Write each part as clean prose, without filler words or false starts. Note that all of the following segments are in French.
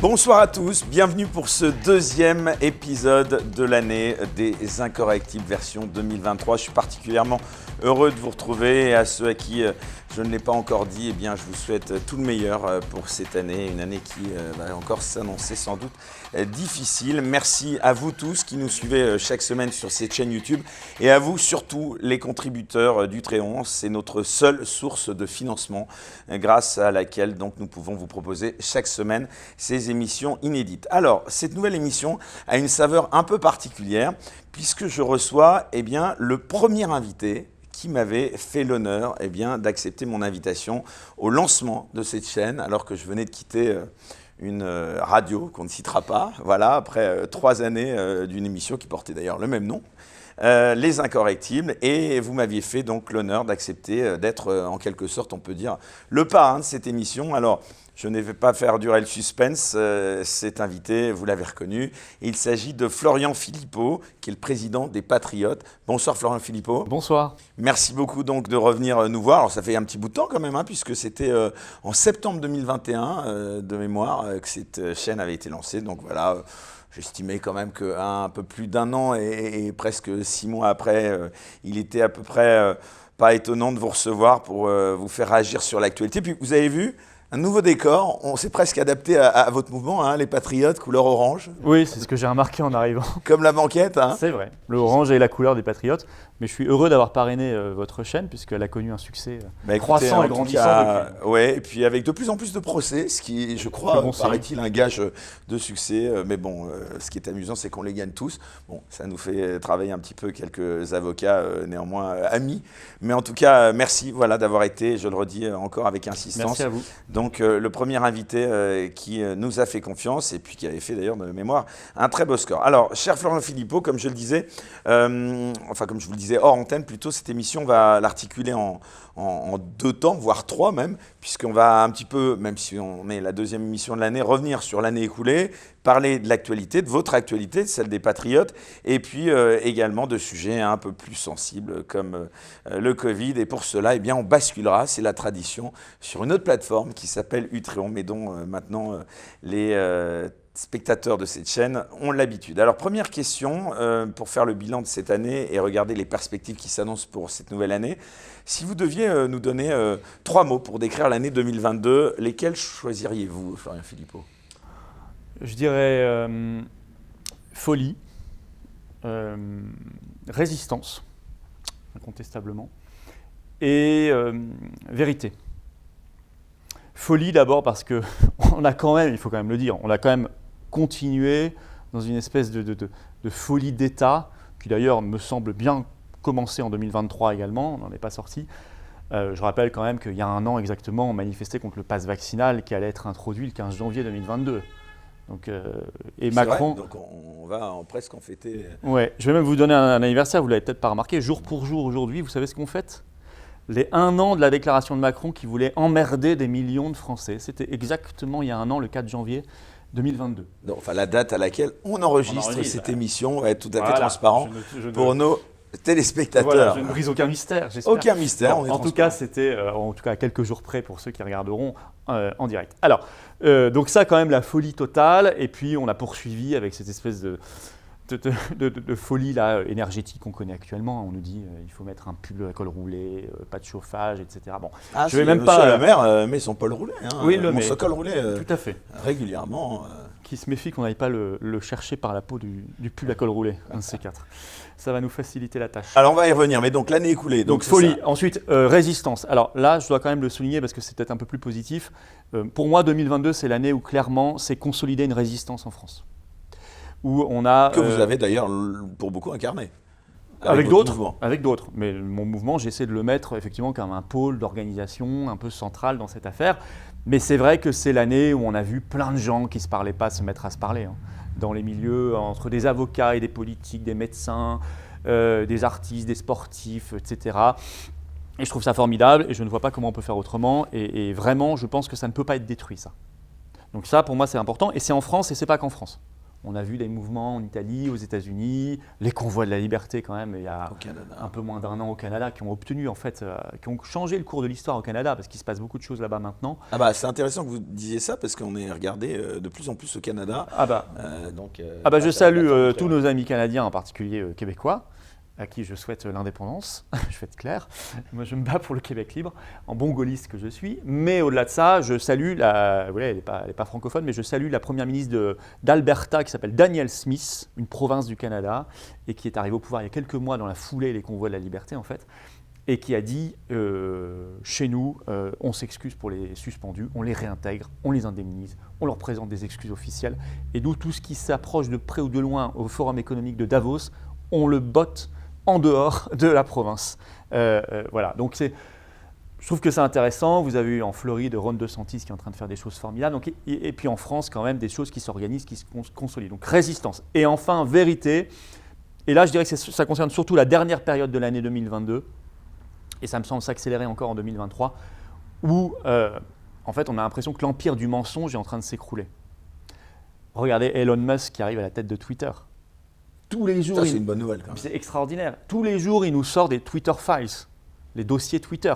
Bonsoir à tous, bienvenue pour ce deuxième épisode de l'année des Incorrectibles version 2023. Je suis particulièrement heureux de vous retrouver et à ceux à qui je ne l'ai pas encore dit, eh bien, je vous souhaite tout le meilleur pour cette année, une année qui va encore s'annoncer sans doute difficile. Merci à vous tous qui nous suivez chaque semaine sur cette chaîne YouTube et à vous surtout les contributeurs d'Utréon. C'est notre seule source de financement grâce à laquelle donc, nous pouvons vous proposer chaque semaine ces émissions inédites. Alors, cette nouvelle émission a une saveur un peu particulière puisque je reçois le premier invité qui m'avait fait l'honneur d'accepter mon invitation au lancement de cette chaîne alors que je venais de quitter une radio qu'on ne citera pas, voilà, après 3 années d'une émission qui portait d'ailleurs le même nom, Les Incorrectibles, et vous m'aviez fait donc l'honneur d'accepter d'être en quelque sorte, on peut dire, le parrain de cette émission. Alors, je ne vais pas faire durer le suspense, cet invité, vous l'avez reconnu, il s'agit de Florian Philippot, qui est le président des Patriotes. Bonsoir Florian Philippot. Bonsoir. Merci beaucoup donc de revenir nous voir. Alors ça fait un petit bout de temps quand même, puisque c'était en septembre 2021, de mémoire, que cette chaîne avait été lancée. Donc voilà, j'estimais quand même qu'un peu plus d'un an et presque 6 mois après, il était à peu près pas étonnant de vous recevoir pour vous faire réagir sur l'actualité. Puis vous avez vu, un nouveau décor, on s'est presque adapté à votre mouvement, les Patriotes, couleur orange. Oui, c'est ce que j'ai remarqué en arrivant. Comme la banquette. C'est vrai, le orange est la couleur des Patriotes, mais je suis heureux d'avoir parrainé votre chaîne puisqu'elle a connu un succès croissant et grandissant. Oui, et puis avec de plus en plus de procès, ce qui, je crois, paraît-il un gage de succès. Mais bon, ce qui est amusant, c'est qu'on les gagne tous. Bon, ça nous fait travailler un petit peu quelques avocats, néanmoins amis. Mais en tout cas, merci d'avoir été, je le redis encore avec insistance. Merci à vous. Donc le premier invité qui nous a fait confiance et puis qui avait fait d'ailleurs de mémoire un très beau score. Alors, cher Florian Philippot, comme je le disais, comme je vous le disais hors antenne, plutôt cette émission, on va l'articuler en 2 temps, voire 3 même, puisqu'on va un petit peu, même si on est la deuxième émission de l'année, revenir sur l'année écoulée, parler de l'actualité, de votre actualité, de celle des Patriotes, et puis également de sujets un peu plus sensibles comme le Covid. Et pour cela, on basculera, c'est la tradition, sur une autre plateforme qui s'appelle Utréon, mais dont maintenant les spectateurs de cette chaîne ont l'habitude. Alors, première question, pour faire le bilan de cette année et regarder les perspectives qui s'annoncent pour cette nouvelle année. Si vous deviez nous donner 3 mots pour décrire l'année 2022, lesquels choisiriez-vous, Florian Philippot ? Je dirais folie, résistance, incontestablement, et vérité. Folie d'abord parce que on a quand même, il faut quand même le dire, on a quand même continué dans une espèce de folie d'État, qui d'ailleurs me semble bien commencer en 2023 également, on n'en est pas sorti. Je rappelle quand même qu'il y a 1 an exactement, on manifestait contre le pass vaccinal qui allait être introduit le 15 janvier 2022. Donc, et Macron. Vrai, donc on va presque en fêter. Ouais, je vais même vous donner un anniversaire, vous ne l'avez peut-être pas remarqué, jour pour jour aujourd'hui, vous savez ce qu'on fête ? Les 1 an de la déclaration de Macron qui voulait emmerder des millions de Français. C'était exactement il y a 1 an, le 4 janvier 2022. Donc, la date à laquelle on enregistre cette émission va être tout à fait transparent pour nos téléspectateurs. Voilà, je ne brise aucun mystère, j'espère. Aucun mystère. En tout cas, c'était à quelques jours près pour ceux qui regarderont en direct. Alors, donc ça, quand même, la folie totale. Et puis, on a poursuivi avec cette espèce de folie là, énergétique qu'on connaît actuellement. On nous dit il faut mettre un pull à col roulé, pas de chauffage, etc. Bon, je vais même pas. Le maire met son col roulé. Oui, son col roulé. Tout à fait. Régulièrement. Qui se méfie qu'on n'aille pas le chercher par la peau du pull à col roulé, un de ces 4. Ça va nous faciliter la tâche. Alors on va y revenir, mais donc l'année écoulée. Donc folie. Ça. Ensuite, résistance. Alors là, je dois quand même le souligner parce que c'est peut-être un peu plus positif. Pour moi, 2022, c'est l'année où clairement, c'est consolider une résistance en France. Où on a, que vous avez d'ailleurs pour beaucoup incarné. Avec d'autres. Mais mon mouvement, j'essaie de le mettre effectivement comme un pôle d'organisation un peu central dans cette affaire. Mais c'est vrai que c'est l'année où on a vu plein de gens qui ne se parlaient pas se mettre à se parler. Dans les milieux, entre des avocats et des politiques, des médecins, des artistes, des sportifs, etc. Et je trouve ça formidable et je ne vois pas comment on peut faire autrement. Et vraiment, je pense que ça ne peut pas être détruit, ça. Donc ça, pour moi, c'est important. Et c'est en France et ce n'est pas qu'en France. On a vu des mouvements en Italie, aux États-Unis, les convois de la liberté quand même, il y a un peu moins d'1 an au Canada, qui ont obtenu en fait, qui ont changé le cours de l'histoire au Canada, parce qu'il se passe beaucoup de choses là-bas maintenant. Ah bah c'est intéressant que vous disiez ça, parce qu'on est regardé de plus en plus au Canada. Je salue tous nos amis canadiens, en particulier québécois, à qui je souhaite l'indépendance, je vais être clair. Moi, je me bats pour le Québec libre, en bon gaulliste que je suis. Mais au-delà de ça, je salue, elle n'est pas francophone, mais je salue la première ministre d'Alberta qui s'appelle Danielle Smith, une province du Canada, et qui est arrivée au pouvoir il y a quelques mois dans la foulée des convois de la liberté, en fait, et qui a dit chez nous, on s'excuse pour les suspendus, on les réintègre, on les indemnise, on leur présente des excuses officielles. Et d'où tout ce qui s'approche de près ou de loin au Forum économique de Davos, on le botte en dehors de la province. Voilà, donc je trouve que c'est intéressant. Vous avez eu en Floride Ron DeSantis qui est en train de faire des choses formidables. Donc, et puis en France, quand même, des choses qui s'organisent, qui se consolident. Donc résistance. Et enfin, vérité. Et là, je dirais que ça concerne surtout la dernière période de l'année 2022. Et ça me semble s'accélérer encore en 2023, où en fait, on a l'impression que l'empire du mensonge est en train de s'écrouler. Regardez Elon Musk qui arrive à la tête de Twitter. Tous les jours, c'est une bonne nouvelle quand même. C'est extraordinaire. Tous les jours, il nous sort des Twitter Files, les dossiers Twitter,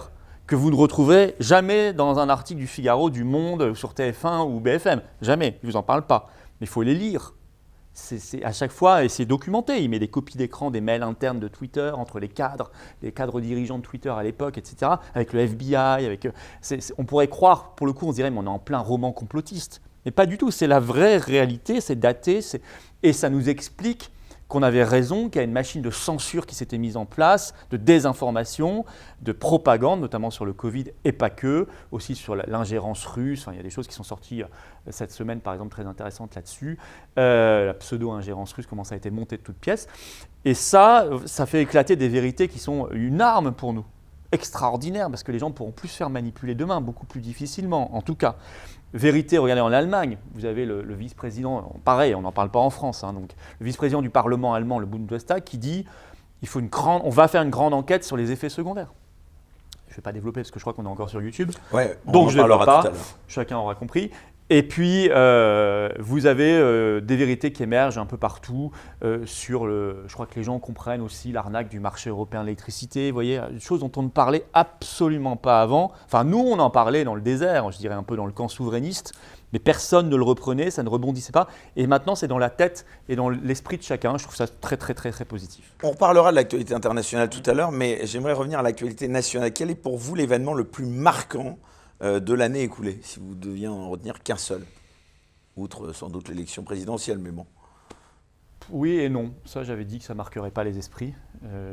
que vous ne retrouverez jamais dans un article du Figaro, du Monde, sur TF1 ou BFM. Jamais, il ne vous en parle pas. Mais il faut les lire. C'est à chaque fois, et c'est documenté. Il met des copies d'écran, des mails internes de Twitter entre les cadres dirigeants de Twitter à l'époque, etc., avec le FBI. On pourrait croire, pour le coup, on se dirait, mais on est en plein roman complotiste. Mais pas du tout, c'est la vraie réalité, c'est daté, et ça nous explique qu'on avait raison, qu'il y a une machine de censure qui s'était mise en place, de désinformation, de propagande, notamment sur le Covid et pas que, aussi sur l'ingérence russe. Enfin, il y a des choses qui sont sorties cette semaine, par exemple, très intéressantes là-dessus. La pseudo-ingérence russe, comment ça a été monté de toutes pièces. Et ça fait éclater des vérités qui sont une arme pour nous, extraordinaire, parce que les gens pourront plus se faire manipuler demain, beaucoup plus difficilement, en tout cas. Vérité, regardez en Allemagne, vous avez le vice-président, pareil, on n'en parle pas en France, donc le vice-président du Parlement allemand, le Bundestag, qui dit on va faire une grande enquête sur les effets secondaires. Je ne vais pas développer parce que je crois qu'on est encore sur YouTube, donc je ne développe pas, chacun aura compris. Et puis, vous avez des vérités qui émergent un peu partout je crois que les gens comprennent aussi l'arnaque du marché européen de l'électricité. Vous voyez, des choses dont on ne parlait absolument pas avant. Enfin, nous, on en parlait dans le désert, je dirais un peu dans le camp souverainiste, mais personne ne le reprenait, ça ne rebondissait pas. Et maintenant, c'est dans la tête et dans l'esprit de chacun. Je trouve ça très, très, très, très positif. On reparlera de l'actualité internationale tout à l'heure, mais j'aimerais revenir à l'actualité nationale. Quel est pour vous l'événement le plus marquant de l'année écoulée, si vous deviez en retenir qu'un seul, outre sans doute l'élection présidentielle, mais bon. Oui et non, ça j'avais dit que ça ne marquerait pas les esprits.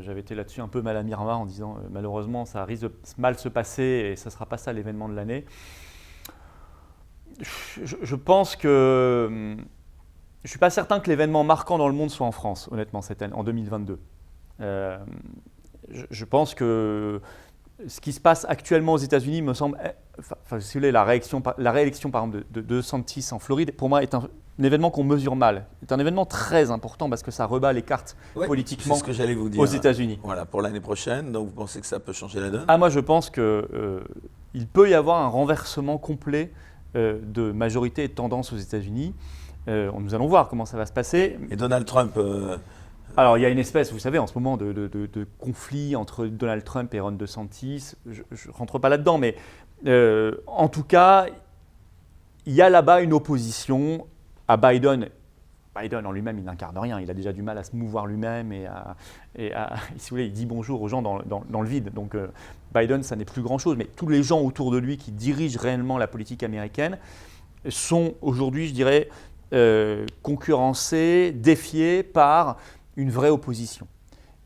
J'avais été là-dessus un peu mal à mi-remas en disant malheureusement ça risque de mal se passer et ça ne sera pas ça l'événement de l'année. Je pense que je ne suis pas certain que l'événement marquant dans le monde soit en France, honnêtement, cette année, en 2022. Je pense que ce qui se passe actuellement aux États-Unis me semble, si vous voulez, la réélection par exemple de DeSantis en Floride, pour moi est un événement qu'on mesure mal. C'est un événement très important parce que ça rebat les cartes politiquement c'est ce que j'allais vous dire, aux États-Unis. Voilà, pour l'année prochaine, donc vous pensez que ça peut changer la donne ? Moi je pense qu'il peut y avoir un renversement complet de majorité et de tendance aux États-Unis. Nous allons voir comment ça va se passer. Et Donald Trump Alors, il y a une espèce, vous savez, en ce moment, de conflit entre Donald Trump et Ron DeSantis. Je ne rentre pas là-dedans, mais en tout cas, il y a là-bas une opposition à Biden. Biden en lui-même, il n'incarne rien. Il a déjà du mal à se mouvoir lui-même et si vous voulez, il dit bonjour aux gens dans le vide. Donc, Biden, ça n'est plus grand-chose. Mais tous les gens autour de lui qui dirigent réellement la politique américaine sont aujourd'hui, je dirais, concurrencés, défiés par une vraie opposition.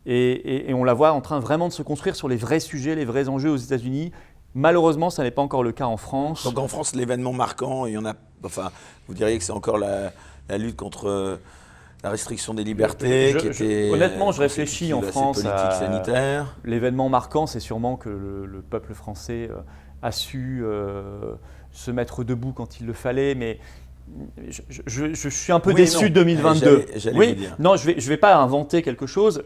Et on la voit en train vraiment de se construire sur les vrais sujets, les vrais enjeux aux États-Unis. Malheureusement, ça n'est pas encore le cas en France. Donc en France, l'événement marquant, il y en a. Enfin, vous diriez que c'est encore la lutte contre la restriction des libertés, honnêtement, je réfléchis en France politique sanitaire. L'événement marquant, c'est sûrement que le peuple français a su se mettre debout quand il le fallait, mais je suis un peu déçu de 2022. J'allais vous dire. Non, je vais pas inventer quelque chose.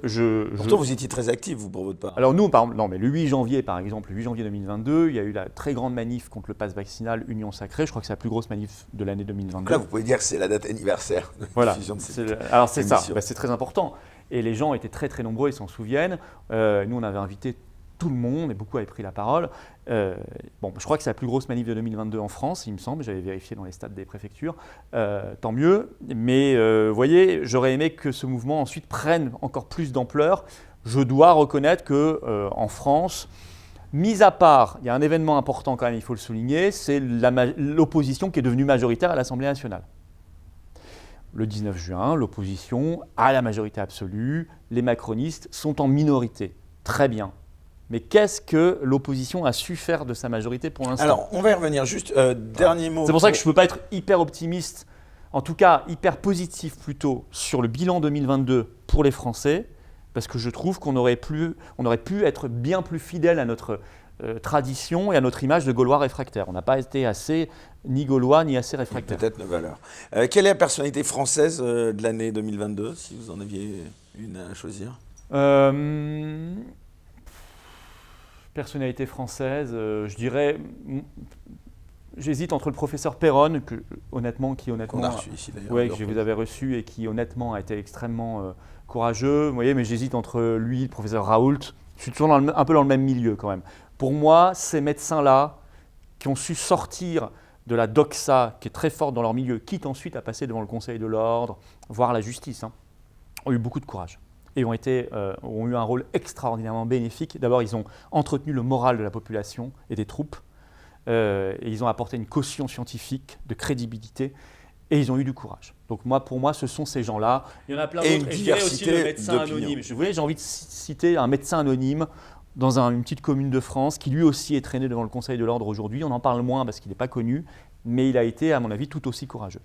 Pourtant, vous étiez très actif, vous, pour votre part. Alors nous, par exemple, non, mais le 8 janvier, par exemple, le 8 janvier 2022, il y a eu la très grande manif contre le pass vaccinal Union Sacrée. Je crois que c'est la plus grosse manif de l'année 2022. Donc là, vous pouvez dire que c'est la date anniversaire de la diffusion de cette alors c'est ça, émission. c'est très important. Et les gens étaient très très nombreux, ils s'en souviennent. Nous, on avait invité tout le monde et beaucoup avaient pris la parole. Je crois que c'est la plus grosse manif de 2022 en France, il me semble. J'avais vérifié dans les stats des préfectures. Tant mieux. Mais vous voyez, j'aurais aimé que ce mouvement ensuite prenne encore plus d'ampleur. Je dois reconnaître qu'en France, mis à part, il y a un événement important quand même, il faut le souligner, c'est l'opposition qui est devenue majoritaire à l'Assemblée nationale. Le 19 juin, l'opposition a la majorité absolue, les macronistes sont en minorité. Très bien. Mais qu'est-ce que l'opposition a su faire de sa majorité pour l'instant ? Alors, on va y revenir. Juste, dernier mot. C'est pour ça que je ne peux pas être hyper optimiste, en tout cas hyper positif plutôt, sur le bilan 2022 pour les Français, parce que je trouve qu'on aurait pu être bien plus fidèle à notre tradition et à notre image de Gaulois réfractaires. On n'a pas été assez ni Gaulois ni assez réfractaires. Peut-être nos valeurs. Quelle est la personnalité française de l'année 2022, si vous en aviez une à choisir ? Personnalité française, je dirais, j'hésite entre le professeur Perron, qui honnêtement, qu'on a reçu ici d'ailleurs. Oui, que je vous avais reçu et qui honnêtement a été extrêmement courageux. Vous voyez, mais j'hésite entre lui, le professeur Raoult. Je suis toujours un peu dans le même milieu quand même. Pour moi, ces médecins-là qui ont su sortir de la doxa, qui est très forte dans leur milieu, quitte ensuite à passer devant le Conseil de l'Ordre, voire la justice, ont eu beaucoup de courage. Et ont eu un rôle extraordinairement bénéfique. D'abord, ils ont entretenu le moral de la population et des troupes. Et ils ont apporté une caution scientifique, de crédibilité. Et ils ont eu du courage. Donc pour moi, ce sont ces gens-là. Il y en a plein d'autres. Et une diversité aussi le médecin anonyme. J'ai envie de citer un médecin anonyme dans une petite commune de France qui lui aussi est traîné devant le Conseil de l'Ordre aujourd'hui. On en parle moins parce qu'il n'est pas connu, mais il a été, à mon avis, tout aussi courageux.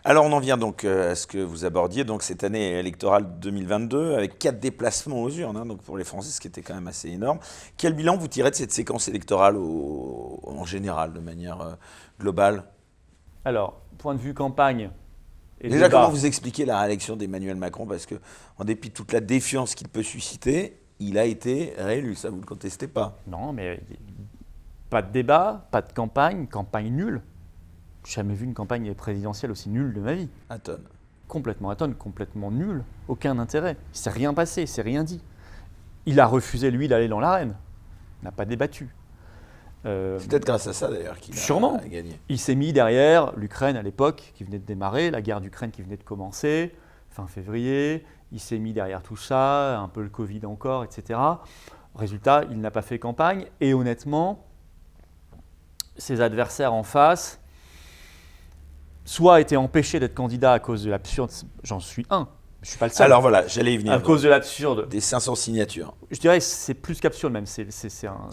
Alors on en vient donc à ce que vous abordiez, donc cette année électorale 2022, avec 4 déplacements aux urnes, donc pour les Français, ce qui était quand même assez énorme. Quel bilan vous tirez de cette séquence électorale en général, de manière globale ? Alors, point de vue campagne et déjà, débat. comment vous expliquez la réélection d'Emmanuel Macron ? Parce qu'en dépit de toute la défiance qu'il peut susciter, il a été réélu, ça vous ne le contestez pas ? Non, mais pas de débat, pas de campagne nulle. Je n'ai jamais vu une campagne présidentielle aussi nulle de ma vie. Atone. Complètement atone, complètement nulle, aucun intérêt. Il ne s'est rien passé, il ne s'est rien dit. Il a refusé, lui, d'aller dans l'arène. Il n'a pas débattu. C'est peut-être grâce à ça, d'ailleurs, qu'il sûrement. a gagné. Il s'est mis derrière l'Ukraine à l'époque, qui venait de démarrer, la guerre d'Ukraine qui venait de commencer, fin février. Il s'est mis derrière tout ça, un peu le Covid encore, etc. Résultat, il n'a pas fait campagne. Et honnêtement, ses adversaires en face, soit été empêché d'être candidat à cause de l'absurde, j'en suis un, je ne suis pas le seul. Alors voilà, j'allais y venir. À cause de l'absurde. Des 500 signatures. Je dirais que c'est plus qu'absurde même. Il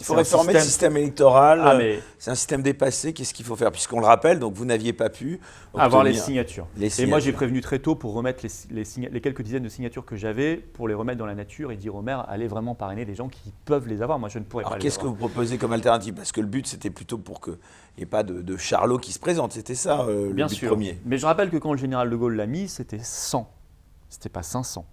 faut réformer le système électoral, mais c'est un système dépassé, qu'est-ce qu'il faut faire ? Puisqu'on le rappelle, donc vous n'aviez pas pu avoir les signatures. Et moi j'ai prévenu très tôt pour remettre les quelques dizaines de signatures que j'avais, pour les remettre dans la nature et dire au maire, allez vraiment parrainer des gens qui peuvent les avoir. Moi je ne pourrais pas les avoir. Qu'est-ce que vous proposez comme alternative ? Parce que le but c'était plutôt pour qu'il n'y ait pas de charlot qui se présente, c'était ça le Bien but sûr. premier. Mais je rappelle que quand le général de Gaulle l'a mis, c'était 100, c'était pas 500.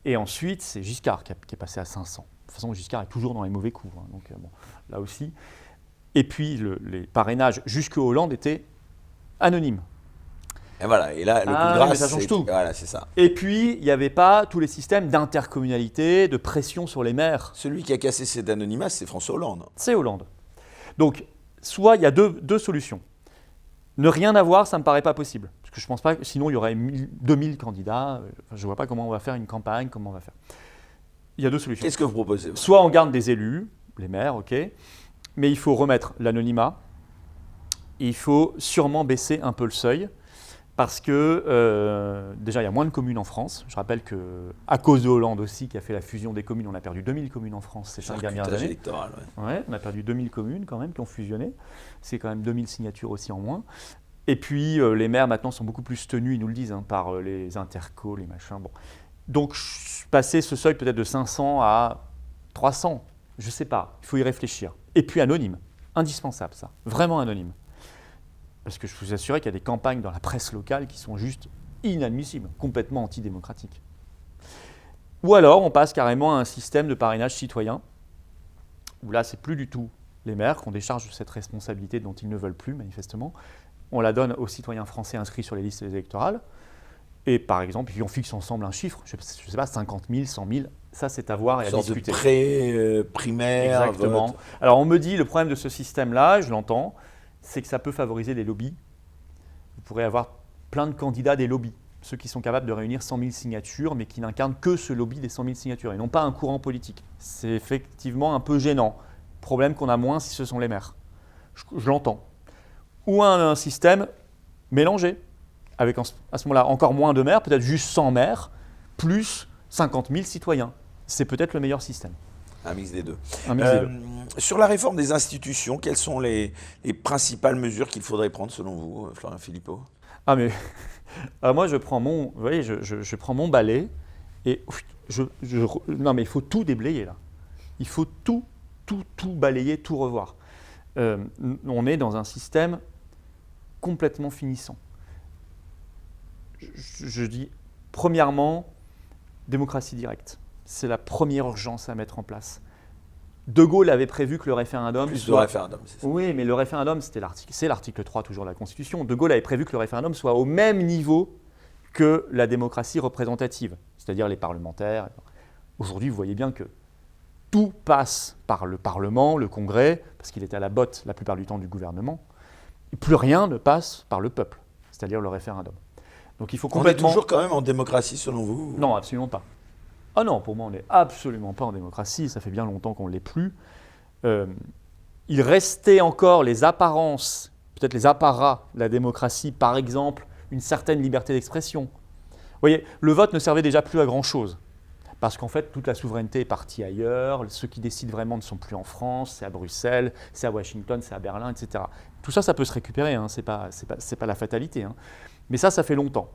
Et ensuite, c'est Giscard qui est passé à 500. De toute façon, Giscard est toujours dans les mauvais coups, donc là aussi. Et puis, les parrainages jusqu'à Hollande étaient anonymes. Et voilà, et là, le coup de grâce, ça change tout. Voilà, c'est ça. Et puis, il n'y avait pas tous les systèmes d'intercommunalité, de pression sur les maires. Celui qui a cassé cet anonymat, c'est François Hollande. C'est Hollande. Donc, soit il y a deux solutions. Ne rien avoir, ça ne me paraît pas possible. Parce que je ne pense pas, sinon il y aurait 2000 candidats. Je ne vois pas comment on va faire une campagne, comment on va faire. Il y a deux solutions. Qu'est-ce que vous proposez ? Soit on garde des élus, les maires, ok, mais il faut remettre l'anonymat. Il faut sûrement baisser un peu le seuil. Parce que déjà, il y a moins de communes en France. Je rappelle qu'à cause de Hollande aussi, qui a fait la fusion des communes, on a perdu 2000 communes en France ces 5 dernières années. Électoral, ouais, on a perdu 2000 communes quand même qui ont fusionné. C'est quand même 2000 signatures aussi en moins. Et puis, les maires maintenant sont beaucoup plus tenus, ils nous le disent, par les intercos, les machins. Bon. Donc, passer ce seuil peut-être de 500 à 300, je ne sais pas, il faut y réfléchir. Et puis anonyme, indispensable ça, vraiment anonyme. Parce que je vous assurais qu'il y a des campagnes dans la presse locale qui sont juste inadmissibles, complètement antidémocratiques. Ou alors, on passe carrément à un système de parrainage citoyen, où là, c'est plus du tout les maires qu'on décharge de cette responsabilité dont ils ne veulent plus, manifestement. On la donne aux citoyens français inscrits sur les listes électorales. Et par exemple, on fixe ensemble un chiffre, je ne sais pas, 50 000, 100 000, ça c'est à voir et à discuter. Une sorte de primaire. Exactement. Vote. Alors on me dit, le problème de ce système-là, je l'entends, c'est que ça peut favoriser les lobbies. Vous pourrez avoir plein de candidats des lobbies, ceux qui sont capables de réunir 100 000 signatures, mais qui n'incarnent que ce lobby des 100 000 signatures, et non pas un courant politique. C'est effectivement un peu gênant. Problème qu'on a moins si ce sont les maires. Je l'entends. Ou un système mélangé, avec à ce moment-là encore moins de maires, peut-être juste 100 maires, plus 50 000 citoyens. C'est peut-être le meilleur système. Un mix des deux. Deux. Sur la réforme des institutions, quelles sont les principales mesures qu'il faudrait prendre selon vous, Florian Philippot ? Ah mais alors moi je prends mon, vous voyez, je prends mon balai et non mais il faut tout déblayer là. Il faut tout balayer, tout revoir. On est dans un système complètement finissant. Je dis, premièrement, démocratie directe. C'est la première urgence à mettre en place. De Gaulle avait prévu que le référendum... Plus de référendum, c'est ça. Oui, mais le référendum, c'est l'article 3 toujours de la Constitution. De Gaulle avait prévu que le référendum soit au même niveau que la démocratie représentative, c'est-à-dire les parlementaires. Aujourd'hui, vous voyez bien que tout passe par le Parlement, le Congrès, parce qu'il est à la botte la plupart du temps du gouvernement, et plus rien ne passe par le peuple, c'est-à-dire le référendum. Donc il faut complètement... On est toujours quand même en démocratie selon vous ? Non, absolument pas. Ah non, pour moi, on n'est absolument pas en démocratie, ça fait bien longtemps qu'on ne l'est plus. Il restait encore les apparences, peut-être les apparats de la démocratie, par exemple, une certaine liberté d'expression. Vous voyez, le vote ne servait déjà plus à grand-chose, parce qu'en fait, toute la souveraineté est partie ailleurs, ceux qui décident vraiment ne sont plus en France, c'est à Bruxelles, c'est à Washington, c'est à Berlin, etc. Tout ça, ça peut se récupérer, hein, c'est pas la fatalité. Hein. Mais ça fait longtemps.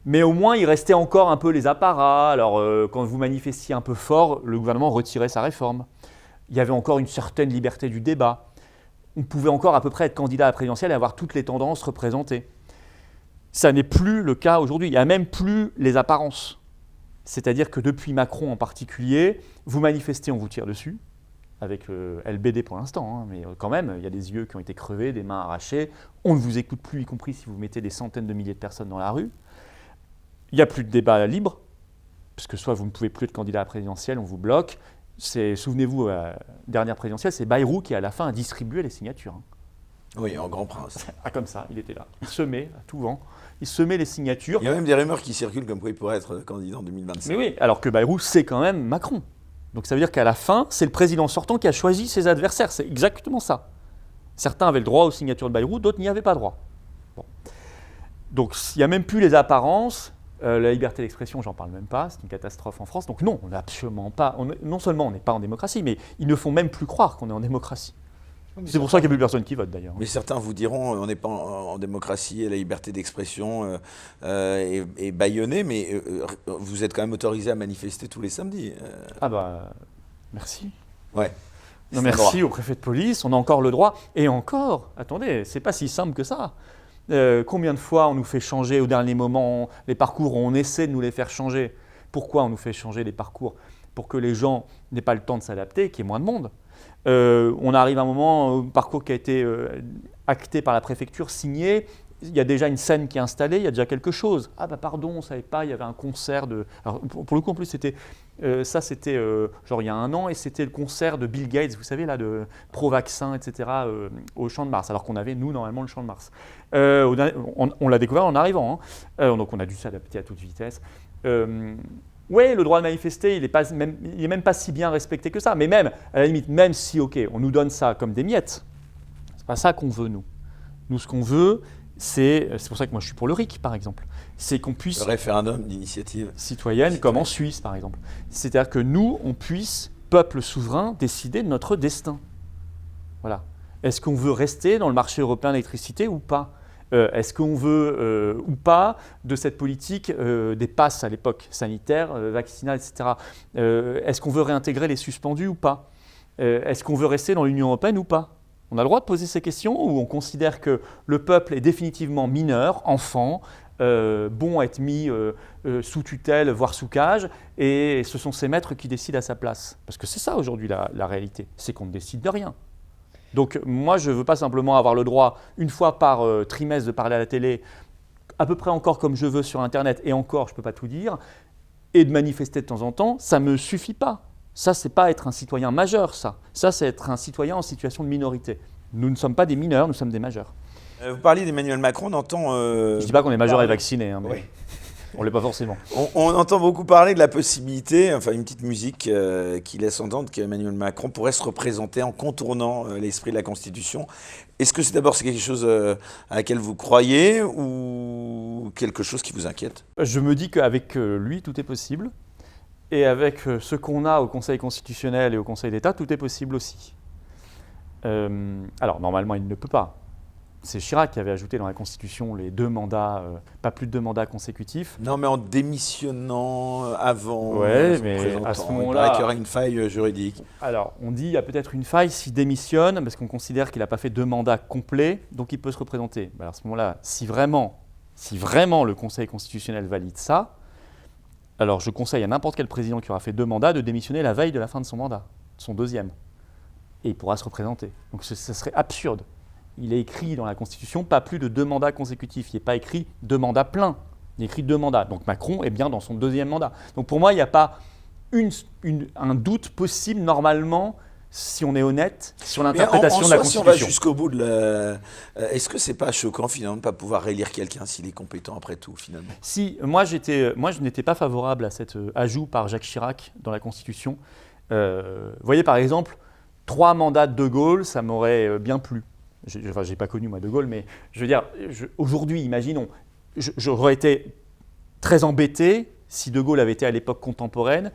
Mais au moins, il restait encore un peu les apparats. Alors, quand vous manifestiez un peu fort, le gouvernement retirait sa réforme. Il y avait encore une certaine liberté du débat. On pouvait encore à peu près être candidat à la présidentielle et avoir toutes les tendances représentées. Ça n'est plus le cas aujourd'hui. Il n'y a même plus les apparences. C'est-à-dire que depuis Macron en particulier, vous manifestez, on vous tire dessus, avec le LBD pour l'instant, hein, mais quand même, il y a des yeux qui ont été crevés, des mains arrachées. On ne vous écoute plus, y compris si vous mettez des centaines de milliers de personnes dans la rue. Il n'y a plus de débat libre, parce que soit vous ne pouvez plus être candidat à la présidentielle, on vous bloque. Souvenez-vous, la dernière présidentielle, c'est Bayrou qui, à la fin, a distribué les signatures. Oui, en grand prince. Ah, comme ça, il était là. Il semait à tout vent. Il semait les signatures. Il y a même des rumeurs qui circulent comme quoi il pourrait être candidat en 2025. Mais oui, alors que Bayrou, c'est quand même Macron. Donc ça veut dire qu'à la fin, c'est le président sortant qui a choisi ses adversaires. C'est exactement ça. Certains avaient le droit aux signatures de Bayrou, d'autres n'y avaient pas droit. Bon. Donc il n'y a même plus les apparences. La liberté d'expression, j'en parle même pas, c'est une catastrophe en France. Donc non, on n'est absolument pas. Non seulement on n'est pas en démocratie, mais ils ne font même plus croire qu'on est en démocratie. C'est pour ça qu'il n'y a plus personne qui vote d'ailleurs. Mais certains vous diront on n'est pas en démocratie et la liberté d'expression est bâillonnée, mais vous êtes quand même autorisé à manifester tous les samedis. Ah bah, merci. Ouais. Non, merci au préfet de police, on a encore le droit. Et encore, attendez, c'est pas si simple que ça. Combien de fois on nous fait changer au dernier moment les parcours, on essaie de nous les faire changer. Pourquoi on nous fait changer les parcours ? Pour que les gens n'aient pas le temps de s'adapter, qu'il y ait moins de monde. On arrive à un moment, un parcours qui a été acté par la préfecture, signé, il y a déjà une scène qui est installée, il y a déjà quelque chose. Ah bah pardon, on ne savait pas, il y avait un concert de... Alors, pour le coup, en plus, c'était genre il y a un an, et c'était le concert de Bill Gates, vous savez, là, de pro-vaccin, etc., au Champ de Mars, alors qu'on avait, nous, normalement, le Champ de Mars. On l'a découvert en arrivant, hein. Donc on a dû s'adapter à toute vitesse. Oui, le droit de manifester, il est même pas si bien respecté que ça. Mais même, à la limite, même si, ok, on nous donne ça comme des miettes, c'est pas ça qu'on veut, nous. Nous, ce qu'on veut, c'est pour ça que moi je suis pour le RIC, par exemple, c'est qu'on puisse... Le référendum d'initiative citoyenne, comme en Suisse, par exemple. C'est-à-dire que nous, on puisse, peuple souverain, décider de notre destin. Voilà. Est-ce qu'on veut rester dans le marché européen de l'électricité ou pas ? Est-ce qu'on veut ou pas de cette politique des passes à l'époque, sanitaires, vaccinales, etc. Est-ce qu'on veut réintégrer les suspendus ou pas ? Est-ce qu'on veut rester dans l'Union européenne ou pas ? On a le droit de poser ces questions ou on considère que le peuple est définitivement mineur, enfant, bon à être mis sous tutelle, voire sous cage, et ce sont ses maîtres qui décident à sa place. Parce que c'est ça aujourd'hui la réalité, c'est qu'on ne décide de rien. Donc moi, je ne veux pas simplement avoir le droit, une fois par trimestre, de parler à la télé, à peu près encore comme je veux sur Internet, et encore, je ne peux pas tout dire, et de manifester de temps en temps, ça ne me suffit pas. Ça, c'est pas être un citoyen majeur, ça. Ça, c'est être un citoyen en situation de minorité. Nous ne sommes pas des mineurs, nous sommes des majeurs. Vous parliez d'Emmanuel Macron, on entend... Je ne dis pas qu'on est majeur et vacciné, hein, mais Oui. on ne l'est pas forcément. On entend beaucoup parler de la possibilité, enfin une petite musique qui laisse entendre qu'Emmanuel Macron pourrait se représenter en contournant l'esprit de la Constitution. Est-ce que c'est quelque chose à laquelle vous croyez ou quelque chose qui vous inquiète? Je me dis qu'avec lui, tout est possible. Et avec ce qu'on a au Conseil constitutionnel et au Conseil d'État, tout est possible aussi. Alors, normalement, il ne peut pas. C'est Chirac qui avait ajouté dans la Constitution les 2 mandats, pas plus de 2 mandats consécutifs. Non, mais en démissionnant avant. Oui, mais à ce moment-là... Il paraît qu'il y aurait une faille juridique. Alors, on dit qu'il y a peut-être une faille s'il démissionne, parce qu'on considère qu'il n'a pas fait 2 mandats complets, donc il peut se représenter. Alors, à ce moment-là, si vraiment le Conseil constitutionnel valide ça, alors je conseille à n'importe quel président qui aura fait 2 mandats de démissionner la veille de la fin de son mandat, son 2e. Et il pourra se représenter. Donc ce serait absurde. Il est écrit dans la Constitution pas plus de 2 mandats consécutifs. Il n'est pas écrit 2 mandats pleins. Il est écrit 2 mandats. Donc Macron est bien dans son 2e mandat. Donc pour moi, il n'y a pas un doute possible normalement, si on est honnête, sur l'interprétation de la Constitution. Si on va jusqu'au bout de la... Est-ce que c'est pas choquant finalement de ne pas pouvoir réélire quelqu'un s'il est compétent après tout finalement? Si, moi je n'étais pas favorable à cet ajout par Jacques Chirac dans la Constitution. Vous voyez par exemple, 3 mandats de De Gaulle, ça m'aurait bien plu. J'ai pas connu moi De Gaulle, mais je veux dire, aujourd'hui, imaginons, j'aurais été très embêté si De Gaulle avait été à l'époque contemporaine,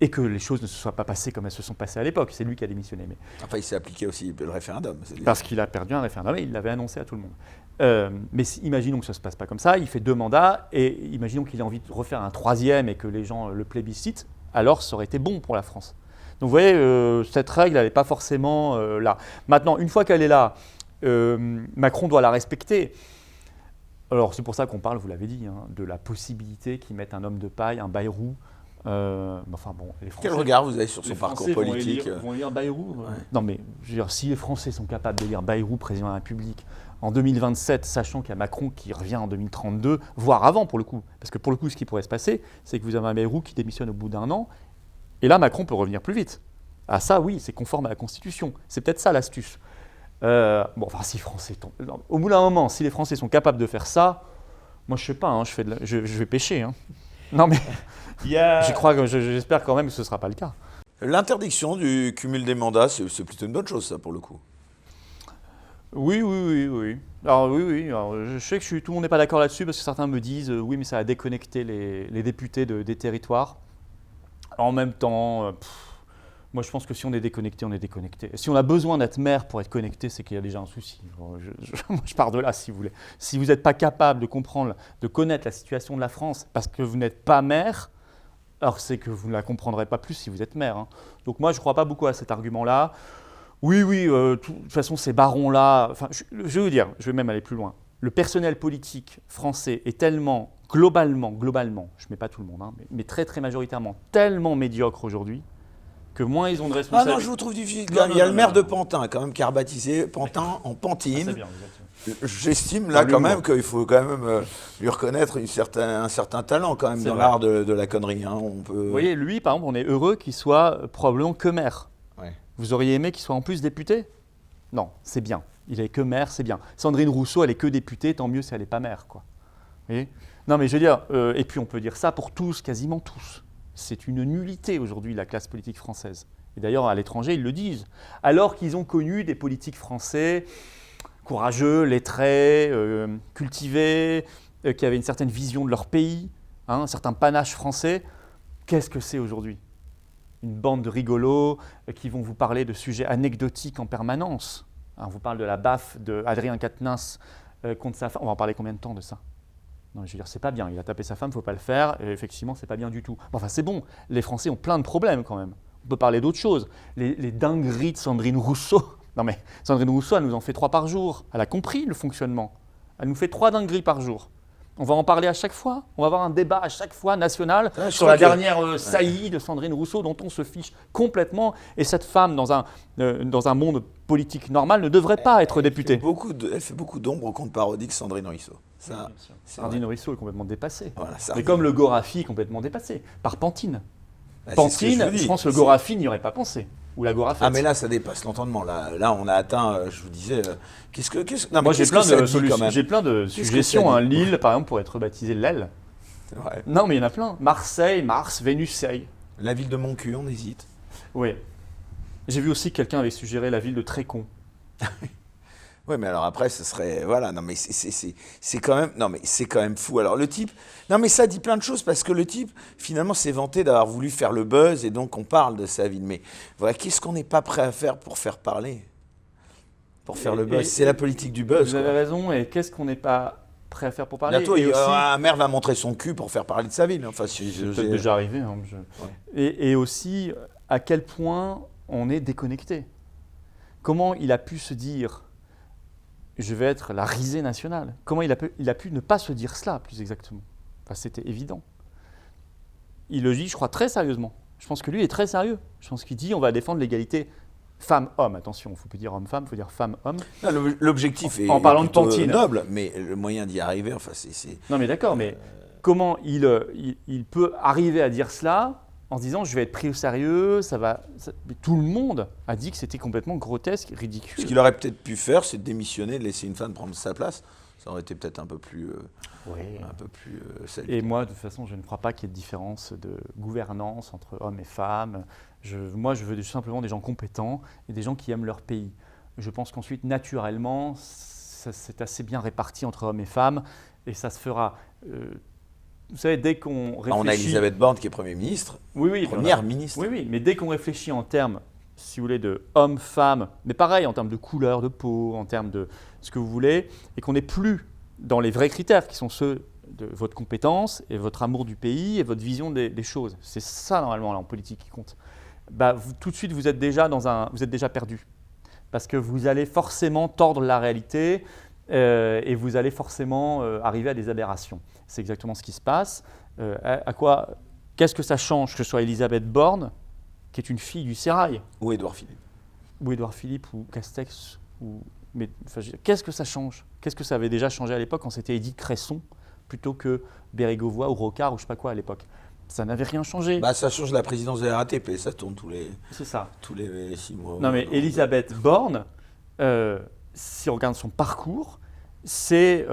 et que les choses ne se soient pas passées comme elles se sont passées à l'époque. C'est lui qui a démissionné. Mais... Enfin, il s'est appliqué aussi le référendum. Parce qu'il a perdu un référendum et il l'avait annoncé à tout le monde. Mais imaginons que ça ne se passe pas comme ça, il fait 2 mandats, et imaginons qu'il ait envie de refaire un 3e et que les gens le plébiscitent, alors ça aurait été bon pour la France. Donc vous voyez, cette règle, elle n'est pas forcément là. Maintenant, une fois qu'elle est là, Macron doit la respecter. Alors c'est pour ça qu'on parle, vous l'avez dit, de la possibilité qu'ils mettent un homme de paille, un Bayrou. Enfin bon, les Français, quel regard vous avez sur son parcours politique? Vont lire Bayrou. Ouais. Non mais je veux dire, si les Français sont capables de lire Bayrou, président de la République, en 2027, sachant qu'il y a Macron qui revient en 2032, voire avant pour le coup, parce que pour le coup, ce qui pourrait se passer, c'est que vous avez un Bayrou qui démissionne au bout d'1 an, et là, Macron peut revenir plus vite. Ah ça, oui, c'est conforme à la Constitution. C'est peut-être ça l'astuce. Si les Français au bout d'un moment, si les Français sont capables de faire ça, moi je sais pas, je vais pêcher. Hein. Non mais j'espère quand même que ce ne sera pas le cas. L'interdiction du cumul des mandats, c'est plutôt une bonne chose, ça, pour le coup. Oui. Alors oui. Alors, je sais que tout le monde n'est pas d'accord là-dessus parce que certains me disent oui, mais ça a déconnecté les députés des territoires. En même temps, moi je pense que si on est déconnecté, on est déconnecté. Et si on a besoin d'être maire pour être connecté, c'est qu'il y a déjà un souci. Moi, je pars de là, si vous voulez. Si vous n'êtes pas capable de comprendre, de connaître la situation de la France parce que vous n'êtes pas maire, alors c'est que vous ne la comprendrez pas plus si vous êtes maire. Hein. Donc moi, je ne crois pas beaucoup à cet argument-là. Oui, de toute façon, ces barons-là... Enfin, je vais vous dire, je vais même aller plus loin. Le personnel politique français est tellement, globalement, je ne mets pas tout le monde, mais très très majoritairement, tellement médiocre aujourd'hui, que moins ils ont de responsabilités. Ah non, je vous trouve difficile. Il y a le maire de Pantin, quand même, qui a rebaptisé Pantin en Pantine. C'est bien, J'estime là quand même qu'il faut quand même lui reconnaître un certain talent quand même dans l'art de la connerie. Hein. Vous voyez, lui, par exemple, on est heureux qu'il soit probablement que maire. Ouais. Vous auriez aimé qu'il soit en plus député? Non, c'est bien. Il est que maire, c'est bien. Sandrine Rousseau, elle est que députée, tant mieux si elle n'est pas maire, quoi. Vous voyez? Non, mais je veux dire, et puis on peut dire ça pour tous, quasiment tous. C'est une nullité aujourd'hui, la classe politique française. Et d'ailleurs, à l'étranger, ils le disent. Alors qu'ils ont connu des politiques français courageux, lettrés, cultivés, qui avaient une certaine vision de leur pays, un certain panache français. Qu'est-ce que c'est aujourd'hui? Une bande de rigolos qui vont vous parler de sujets anecdotiques en permanence. On vous parle de la baffe d'Adrien Quatennens contre sa femme. On va en parler combien de temps de ça? Non, je veux dire, c'est pas bien. Il a tapé sa femme, il ne faut pas le faire. Et effectivement, c'est pas bien du tout. Enfin, c'est bon. Les Français ont plein de problèmes quand même. On peut parler d'autres choses. Les dingueries de Sandrine Rousseau, Non mais Sandrine Rousseau, elle nous en fait 3 par jour. Elle a compris le fonctionnement. Elle nous fait 3 dingueries par jour. On va en parler à chaque fois. On va avoir un débat à chaque fois national sur la dernière saillie de Sandrine Rousseau dont on se fiche complètement. Et cette femme, dans un monde politique normal, ne devrait pas être députée. Elle fait beaucoup d'ombre au compte parodique Sandrine Rousseau. Ça, Sandrine Rousseau est complètement dépassée. Voilà, mais comme le Gorafi est complètement dépassé. Par Pantine. Bah, Pantine, je pense que le Gorafi n'y aurait pas pensé. Ou la Gorafette. Ah mais là ça dépasse l'entendement. Là on a atteint, je vous disais, Moi j'ai plein de suggestions. Hein. Lille par exemple pourrait être rebaptisée l'Aile. C'est vrai. Non mais il y en a plein. Marseille, Mars, Vénus, Seille. La ville de Montcuq, on hésite. Oui. J'ai vu aussi que quelqu'un avait suggéré la ville de Trécon. Oui, mais alors après, ce serait... Voilà, non, mais c'est quand même... Non, mais c'est quand même fou. Alors, le type... Non, mais ça dit plein de choses, parce que le type, finalement, s'est vanté d'avoir voulu faire le buzz, et donc on parle de sa ville. Mais voilà, qu'est-ce qu'on n'est pas prêt à faire pour faire parler? Pour faire le buzz. C'est la politique du buzz. Vous avez raison, et qu'est-ce qu'on n'est pas prêt à faire pour parler? Bientôt, un maire va montrer son cul pour faire parler de sa ville. Enfin, c'est peut-être déjà arrivé. Hein, ouais. Et aussi, à quel point on est déconnecté. Comment il a pu se dire... Je vais être la risée nationale. Comment il a pu ne pas se dire cela, plus exactement? Enfin, c'était évident. Il le dit, je crois, très sérieusement. Je pense que lui est très sérieux. Je pense qu'il dit on va défendre l'égalité femmes-hommes. Attention, il ne faut plus dire homme-femme, il faut dire femme-homme. L'objectif est parlant de Pantine. Noble, mais le moyen d'y arriver, enfin, c'est... Non, mais d'accord, mais comment il peut arriver à dire cela en se disant je vais être pris au sérieux, mais tout le monde a dit que c'était complètement grotesque, ridicule. Ce qu'il aurait peut-être pu faire, c'est de démissionner, de laisser une femme prendre sa place. Ça aurait été peut-être un peu plus Et moi, de toute façon, je ne crois pas qu'il y ait de différence de gouvernance entre hommes et femmes. Moi, je veux simplement des gens compétents et des gens qui aiment leur pays. Je pense qu'ensuite, naturellement, c'est assez bien réparti entre hommes et femmes et ça se fera. Vous savez, dès qu'on réfléchit... On a Elisabeth Borne qui est Premier ministre. Oui, Première ministre. Oui, mais dès qu'on réfléchit en termes, si vous voulez, de homme-femme, mais pareil, en termes de couleur de peau, en termes de ce que vous voulez, et qu'on n'est plus dans les vrais critères qui sont ceux de votre compétence et votre amour du pays et votre vision des choses. C'est ça, normalement, là, en politique qui compte. Tout de suite, vous êtes déjà perdu. Parce que vous allez forcément tordre la réalité et vous allez forcément arriver à des aberrations. C'est exactement ce qui se passe. Qu'est-ce que ça change que ce soit Elisabeth Borne, qui est une fille du sérail, ou Édouard Philippe, ou Castex, qu'est-ce que ça change? Qu'est-ce que ça avait déjà changé à l'époque quand c'était Édith Cresson plutôt que Bérégovoy ou Rocard ou je ne sais pas quoi à l'époque? Ça n'avait rien changé. Ça change la présidence de la RATP, ça tourne tous les 6 mois. Non mais Elisabeth Borne, si on regarde son parcours, c'est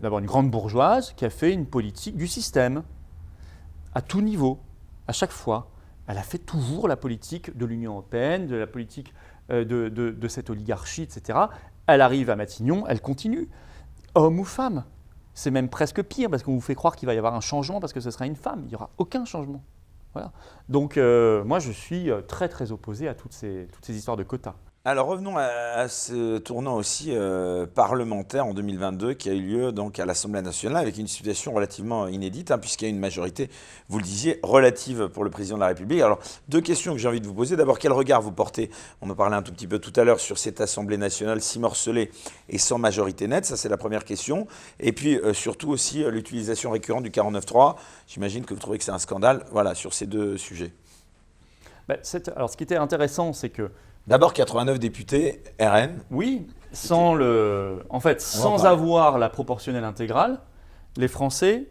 d'abord une grande bourgeoise qui a fait une politique du système à tout niveau, à chaque fois. Elle a fait toujours la politique de l'Union européenne, de la politique de cette oligarchie, etc. Elle arrive à Matignon, elle continue. Homme ou femme, c'est même presque pire parce qu'on vous fait croire qu'il va y avoir un changement parce que ce sera une femme. Il n'y aura aucun changement. Voilà. Donc moi, je suis très très opposé à toutes ces histoires de quotas. Alors revenons à ce tournant aussi parlementaire en 2022 qui a eu lieu donc à l'Assemblée nationale avec une situation relativement inédite puisqu'il y a une majorité, vous le disiez, relative pour le président de la République. Alors 2 questions que j'ai envie de vous poser. D'abord, quel regard vous portez, on en parlait un tout petit peu tout à l'heure, sur cette Assemblée nationale si morcelée et sans majorité nette? Ça, c'est la première question. Et puis surtout aussi l'utilisation récurrente du 49.3. J'imagine que vous trouvez que c'est un scandale. Voilà, sur ces 2 sujets. Alors ce qui était intéressant, c'est que d'abord, 89 députés RN. Oui, sans avoir la proportionnelle intégrale, les Français,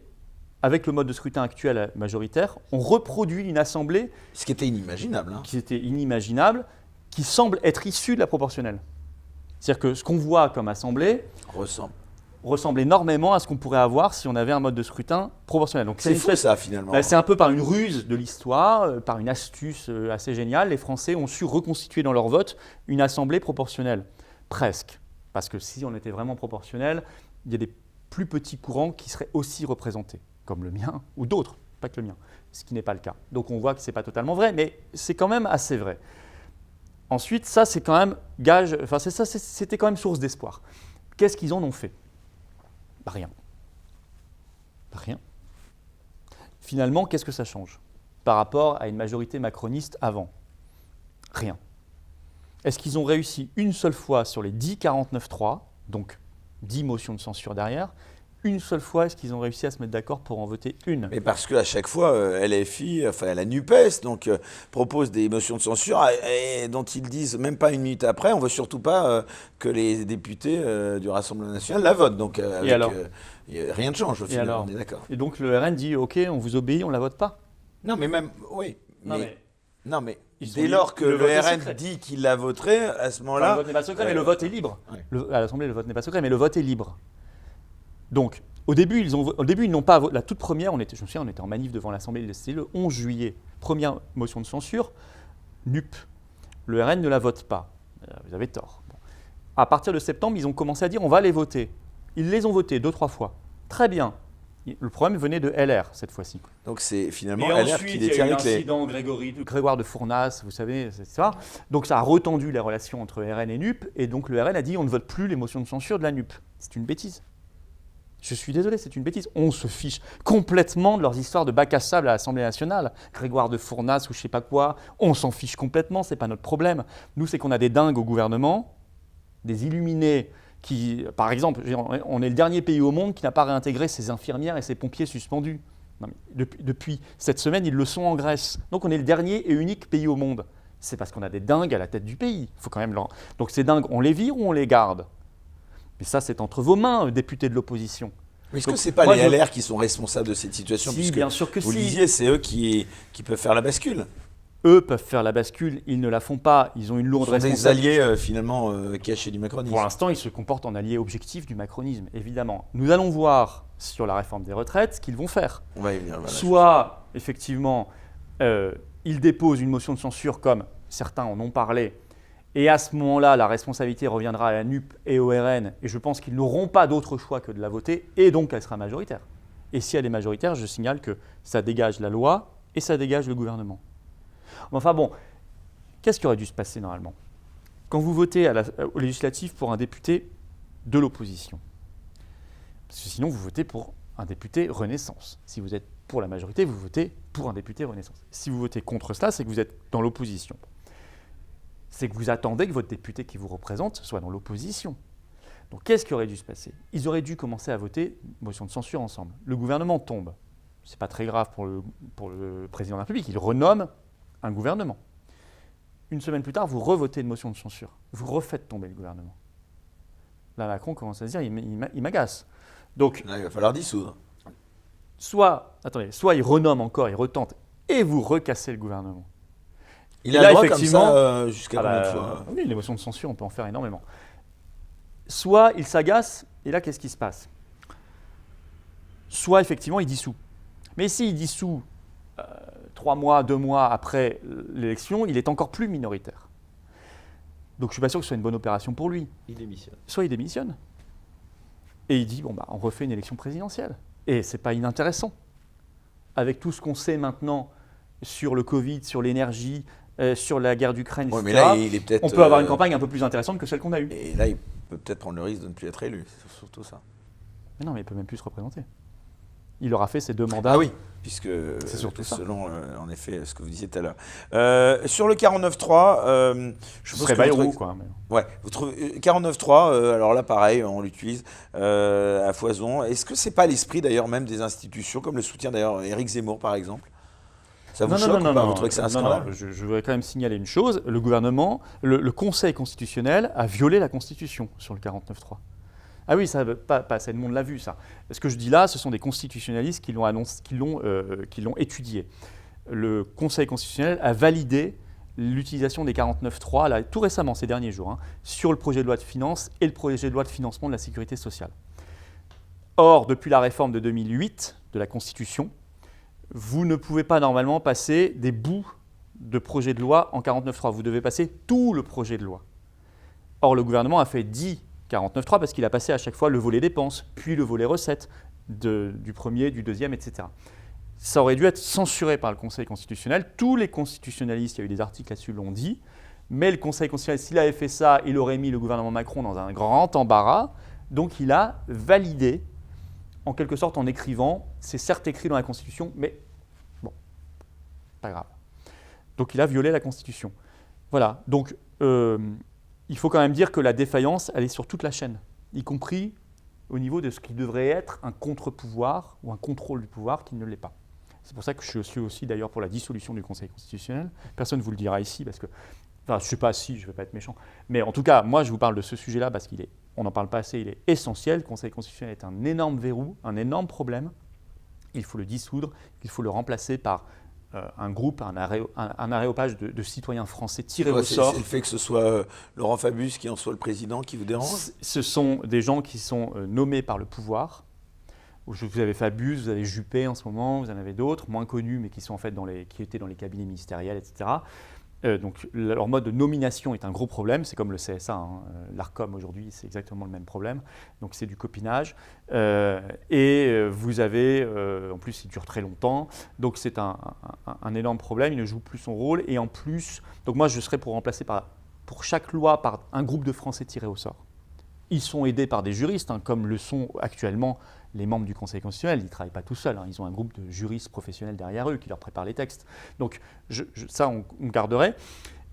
avec le mode de scrutin actuel majoritaire, ont reproduit une assemblée... Ce qui était inimaginable. Qui était inimaginable, qui semble être issue de la proportionnelle. C'est-à-dire que ce qu'on voit comme assemblée ressemble énormément à ce qu'on pourrait avoir si on avait un mode de scrutin proportionnel. Donc c'est fou ça finalement. C'est un peu par une ruse de l'histoire, par une astuce assez géniale, les Français ont su reconstituer dans leur vote une assemblée proportionnelle. Presque. Parce que si on était vraiment proportionnel, il y a des plus petits courants qui seraient aussi représentés, comme le mien ou d'autres, pas que le mien, ce qui n'est pas le cas. Donc on voit que ce n'est pas totalement vrai, mais c'est quand même assez vrai. Ensuite, ça c'est quand même c'était quand même source d'espoir. Qu'est-ce qu'ils en ont fait ? Rien. Finalement, qu'est-ce que ça change par rapport à une majorité macroniste avant? Rien. Est-ce qu'ils ont réussi une seule fois sur les 10 49.3, donc 10 motions de censure derrière, une seule fois est-ce qu'ils ont réussi à se mettre d'accord pour en voter une? Mais parce qu'à chaque fois, LFI, enfin la NUPES, donc, propose des motions de censure et dont ils disent, même pas une minute après, on ne veut surtout pas que les députés du Rassemblement national la votent. Donc alors rien ne change au final, alors on est d'accord. Et donc le RN dit, ok, on vous obéit, on ne la vote pas. Non, mais même, oui. Non, mais Ils dès sont lors que le le vote est RN secret. dit qu'il la voterait, à ce Enfin, moment-là. le vote n'est pas secret, mais le vote est libre. Ouais. À l'Assemblée, le vote n'est pas secret, mais le vote est libre. Donc, au début, ils n'ont pas. La toute première, je me souviens, on était en manif devant l'Assemblée, c'était le 11 juillet. Première motion de censure, NUP. Le RN ne la vote pas. Vous avez tort. Bon. À partir de septembre, ils ont commencé à dire on va les voter. Ils les ont votés 2-3 fois. Très bien. Le problème venait de LR cette fois-ci. Donc c'est finalement Et LR ensuite, qui il y a détient eu les clés. l'incident Grégoire de Fournas, vous savez, c'est ça. Donc ça a retendu les relations entre RN et NUP, et donc le RN a dit on ne vote plus les motions de censure de la NUP. C'est une bêtise. Je suis désolé, c'est une bêtise. On se fiche complètement de leurs histoires de bac à sable à l'Assemblée nationale. Grégoire de Fournas ou je sais pas quoi, on s'en fiche complètement, c'est pas notre problème. Nous, c'est qu'on a des dingues au gouvernement, des illuminés qui, par exemple, on est le dernier pays au monde qui n'a pas réintégré ses infirmières et ses pompiers suspendus. Non, mais depuis cette semaine, ils le sont en Grèce. Donc on est le dernier et unique pays au monde. C'est parce qu'on a des dingues à la tête du pays. Faut quand même Donc ces dingues, on les vire ou on les garde? Mais ça, c'est entre vos mains, députés de l'opposition. Mais est-ce que ce n'est pas les LR qui sont responsables de cette situation? Si, puisque bien sûr que vous si. le disiez, c'est eux qui peuvent faire la bascule. Eux peuvent faire la bascule, ils ne la font pas. Ils ont une lourde Ce sont des responsabilité. alliés finalement cachés du macronisme. Pour l'instant, ils se comportent en alliés objectifs du macronisme, évidemment. Nous allons voir sur la réforme des retraites ce qu'ils vont faire. On va y venir. Voilà, Soit, effectivement, ils déposent une motion de censure comme certains en ont parlé, et à ce moment-là, la responsabilité reviendra à la NUP et au RN, et je pense qu'ils n'auront pas d'autre choix que de la voter, et donc elle sera majoritaire. Et si elle est majoritaire, je signale que ça dégage la loi et ça dégage le gouvernement. Enfin bon, qu'est-ce qui aurait dû se passer normalement? Quand vous votez aux législatives pour un député de l'opposition, parce que sinon vous votez pour un député Renaissance. Si vous êtes pour la majorité, vous votez pour un député Renaissance. Si vous votez contre cela, c'est que vous êtes dans l'opposition. C'est que vous attendez que votre député qui vous représente soit dans l'opposition. Donc qu'est-ce qui aurait dû se passer? Ils auraient dû commencer à voter une motion de censure ensemble. Le gouvernement tombe. Ce n'est pas très grave pour le président de la République. Il renomme un gouvernement. Une semaine plus tard, vous revotez une motion de censure. Vous refaites tomber le gouvernement. Là, Macron commence à se dire, il m'agace. Donc, là, il va falloir dissoudre. soit il renomme encore, il retente, et vous recassez le gouvernement. Il a le droit comme ça jusqu'à combien de fois? Oui, les motions de censure, on peut en faire énormément. Soit il s'agace, et là, qu'est-ce qui se passe? Soit, effectivement, il dissout. Mais s'il dissout 3 mois, 2 mois après l'élection, il est encore plus minoritaire. Donc je ne suis pas sûr que ce soit une bonne opération pour lui. Il démissionne. Soit il démissionne, et il dit, on refait une élection présidentielle. Et ce n'est pas inintéressant. Avec tout ce qu'on sait maintenant sur le Covid, sur l'énergie, sur la guerre d'Ukraine, etc., mais là, il est peut-être, on peut avoir une campagne un peu plus intéressante que celle qu'on a eue. Et là, il peut peut-être prendre le risque de ne plus être élu. C'est surtout ça. Mais non, mais il ne peut même plus se représenter. Il aura fait ses 2 mandats. Ah oui, puisque c'est surtout selon en effet ce que vous disiez tout à l'heure. Sur le 49.3, je pense serait que Bayrou, quoi. Mais... Ouais, vous trouvez 49.3, alors là pareil, on l'utilise à foison. Est-ce que c'est pas l'esprit d'ailleurs même des institutions, comme le soutient d'ailleurs Éric Zemmour par exemple? Ça vous choque ou pas? Vous trouvez que c'est un scandale? Non, je voudrais quand même signaler une chose. Le gouvernement, le Conseil constitutionnel a violé la Constitution sur le 49.3. Ah oui, ça, pas le monde l'a vu, ça. Ce que je dis là, ce sont des constitutionnalistes qui l'ont étudié. Le Conseil constitutionnel a validé l'utilisation des 49.3 là, tout récemment, ces derniers jours, sur le projet de loi de finances et le projet de loi de financement de la sécurité sociale. Or, depuis la réforme de 2008 de la Constitution, vous ne pouvez pas normalement passer des bouts de projet de loi en 49.3. Vous devez passer tout le projet de loi. Or, le gouvernement a fait 49.3 parce qu'il a passé à chaque fois le volet dépenses, puis le volet recettes du premier, du deuxième, etc. Ça aurait dû être censuré par le Conseil constitutionnel. Tous les constitutionnalistes, il y a eu des articles là-dessus, l'ont dit. Mais le Conseil constitutionnel, s'il avait fait ça, il aurait mis le gouvernement Macron dans un grand embarras. Donc il a validé, en quelque sorte en écrivant, c'est certes écrit dans la Constitution, mais bon, pas grave. Donc il a violé la Constitution. Voilà, donc il faut quand même dire que la défaillance, elle est sur toute la chaîne, y compris au niveau de ce qui devrait être un contre-pouvoir ou un contrôle du pouvoir qui ne l'est pas. C'est pour ça que je suis aussi d'ailleurs pour la dissolution du Conseil constitutionnel. Personne ne vous le dira ici parce que, enfin je ne sais pas si, je ne vais pas être méchant, mais en tout cas, moi je vous parle de ce sujet-là parce on n'en parle pas assez, il est essentiel. Le Conseil constitutionnel est un énorme verrou, un énorme problème. Il faut le dissoudre, il faut le remplacer par un groupe, un aréopage de citoyens français tirés au sort. C'est le fait que ce soit Laurent Fabius qui en soit le président qui vous dérange? Ce sont des gens qui sont nommés par le pouvoir. Vous avez Fabius, vous avez Juppé en ce moment, vous en avez d'autres, moins connus, mais qui sont en fait qui étaient dans les cabinets ministériels, etc. Donc leur mode de nomination est un gros problème, c'est comme le CSA, hein. L'Arcom aujourd'hui, c'est exactement le même problème, donc c'est du copinage. Vous avez, en plus il dure très longtemps, donc c'est un énorme problème, il ne joue plus son rôle, et en plus, donc moi je serais pour remplacer pour chaque loi par un groupe de Français tirés au sort. Ils sont aidés par des juristes, hein, comme le sont actuellement les membres du Conseil constitutionnel. Ils ne travaillent pas tout seuls, hein, ils ont un groupe de juristes professionnels derrière eux qui leur préparent les textes. Donc ça, on garderait,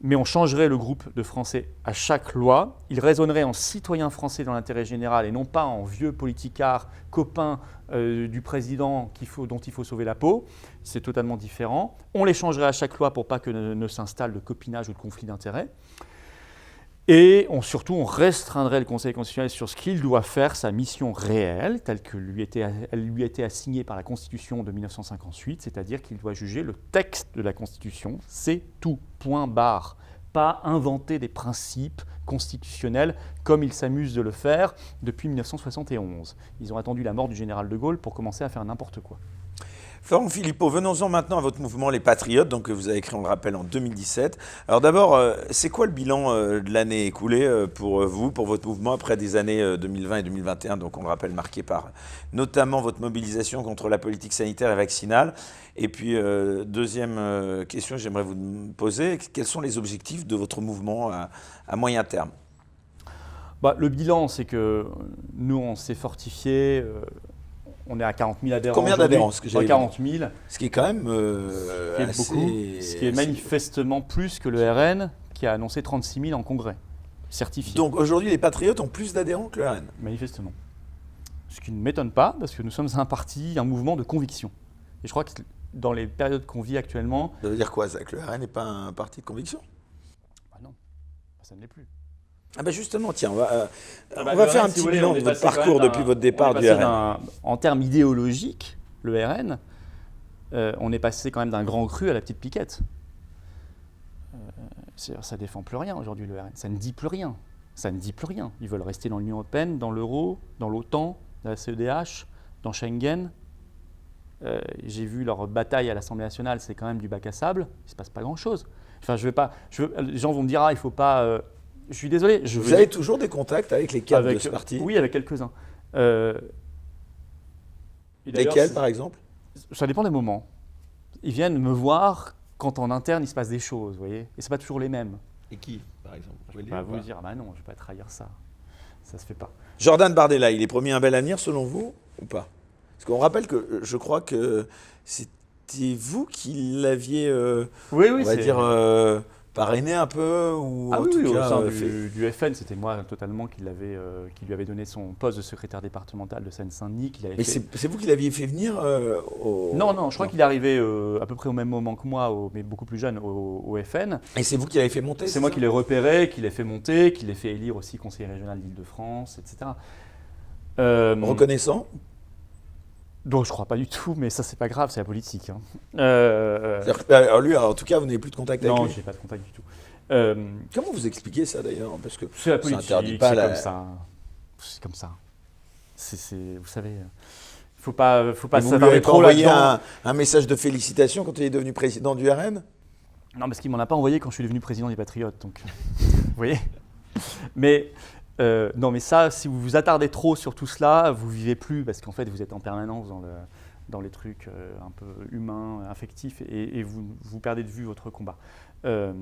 mais on changerait le groupe de Français à chaque loi. Ils raisonneraient en citoyens français dans l'intérêt général et non pas en vieux politicards, copains du président dont il faut sauver la peau. C'est totalement différent. On les changerait à chaque loi pour pas que ne s'installe de copinage ou de conflit d'intérêts. Et surtout, on restreindrait le Conseil constitutionnel sur ce qu'il doit faire, sa mission réelle, telle qu'elle lui a été assignée par la Constitution de 1958, c'est-à-dire qu'il doit juger le texte de la Constitution, c'est tout, point barre. Pas inventer des principes constitutionnels comme ils s'amusent de le faire depuis 1971. Ils ont attendu la mort du général de Gaulle pour commencer à faire n'importe quoi. Florent Philippot, venons-en maintenant à votre mouvement Les Patriotes, donc, que vous avez créé, on le rappelle, en 2017. Alors d'abord, c'est quoi le bilan de l'année écoulée pour vous, pour votre mouvement, après des années 2020 et 2021, donc on le rappelle, marquées par notamment votre mobilisation contre la politique sanitaire et vaccinale. Et puis, deuxième question que j'aimerais vous poser, quels sont les objectifs de votre mouvement à moyen terme? Le bilan, c'est que nous, on s'est fortifié. On est à 40 000 adhérents. Combien d'adhérents? 40 000. Ce qui est quand même assez... beaucoup. Ce qui est manifestement plus que le RN, qui a annoncé 36 000 en congrès, certifiés. Donc aujourd'hui, les Patriotes ont plus d'adhérents que le RN? Manifestement. Ce qui ne m'étonne pas, parce que nous sommes un parti, un mouvement de conviction. Et je crois que dans les périodes qu'on vit actuellement... Ça veut dire quoi, ça, que le RN n'est pas un parti de conviction? Non, ça ne l'est plus. Ah bah justement, tiens, on va faire un petit bilan de votre parcours depuis votre départ du RN. En termes idéologiques, le RN, on est passé quand même d'un grand cru à la petite piquette. Ça ne défend plus rien aujourd'hui, le RN. Ça ne dit plus rien. Ça ne dit plus rien. Ils veulent rester dans l'Union européenne, dans l'euro, dans l'OTAN, dans la CEDH, dans Schengen. J'ai vu leur bataille à l'Assemblée nationale, c'est quand même du bac à sable. Il ne se passe pas grand-chose. Enfin, les gens vont me dire, il ne faut pas... Je suis désolé. Vous avez toujours des contacts avec les cadres de ce parti? Oui, avec quelques-uns. Lesquels, par exemple? Ça dépend des moments. Ils viennent me voir quand en interne, il se passe des choses, vous voyez. Et ce n'est pas toujours les mêmes. Et qui, par exemple? Je vais vous dire, non, je ne vais pas trahir ça. Ça ne se fait pas. Jordan Bardella, il est promis un bel avenir, selon vous, ou pas? Parce qu'on rappelle que je crois que c'était vous qui l'aviez, on va dire... parrainé un peu ou en tout cas, au sein du FN, c'était moi totalement qui lui avait donné son poste de secrétaire départemental de Seine-Saint-Denis. Mais c'est vous qui l'aviez fait venir Non, je crois qu'il est arrivé à peu près au même moment que moi, mais beaucoup plus jeune, au FN. Et c'est vous qui l'avez fait monter? C'est moi qui l'ai repéré, qui l'ai fait monter, qui l'ai fait élire aussi conseiller régional d'Île-de-France, etc. Reconnaissant? Donc je crois pas du tout, mais ça c'est pas grave, c'est la politique. Hein. Alors lui, en tout cas, vous n'avez plus de contact avec lui? Non, j'ai pas de contact du tout. Comment vous expliquez ça d'ailleurs? Parce que c'est la politique, ça interdit pas comme ça. C'est comme ça. Vous savez, faut pas s'attarder trop là-dedans. Un message de félicitations quand il est devenu président du RN? Non, parce qu'il m'en a pas envoyé quand je suis devenu président des Patriotes, donc vous voyez. Mais non, mais ça, si vous vous attardez trop sur tout cela, vous vivez plus, parce qu'en fait, vous êtes en permanence dans les trucs un peu humains, affectifs, et vous perdez de vue votre combat. Non,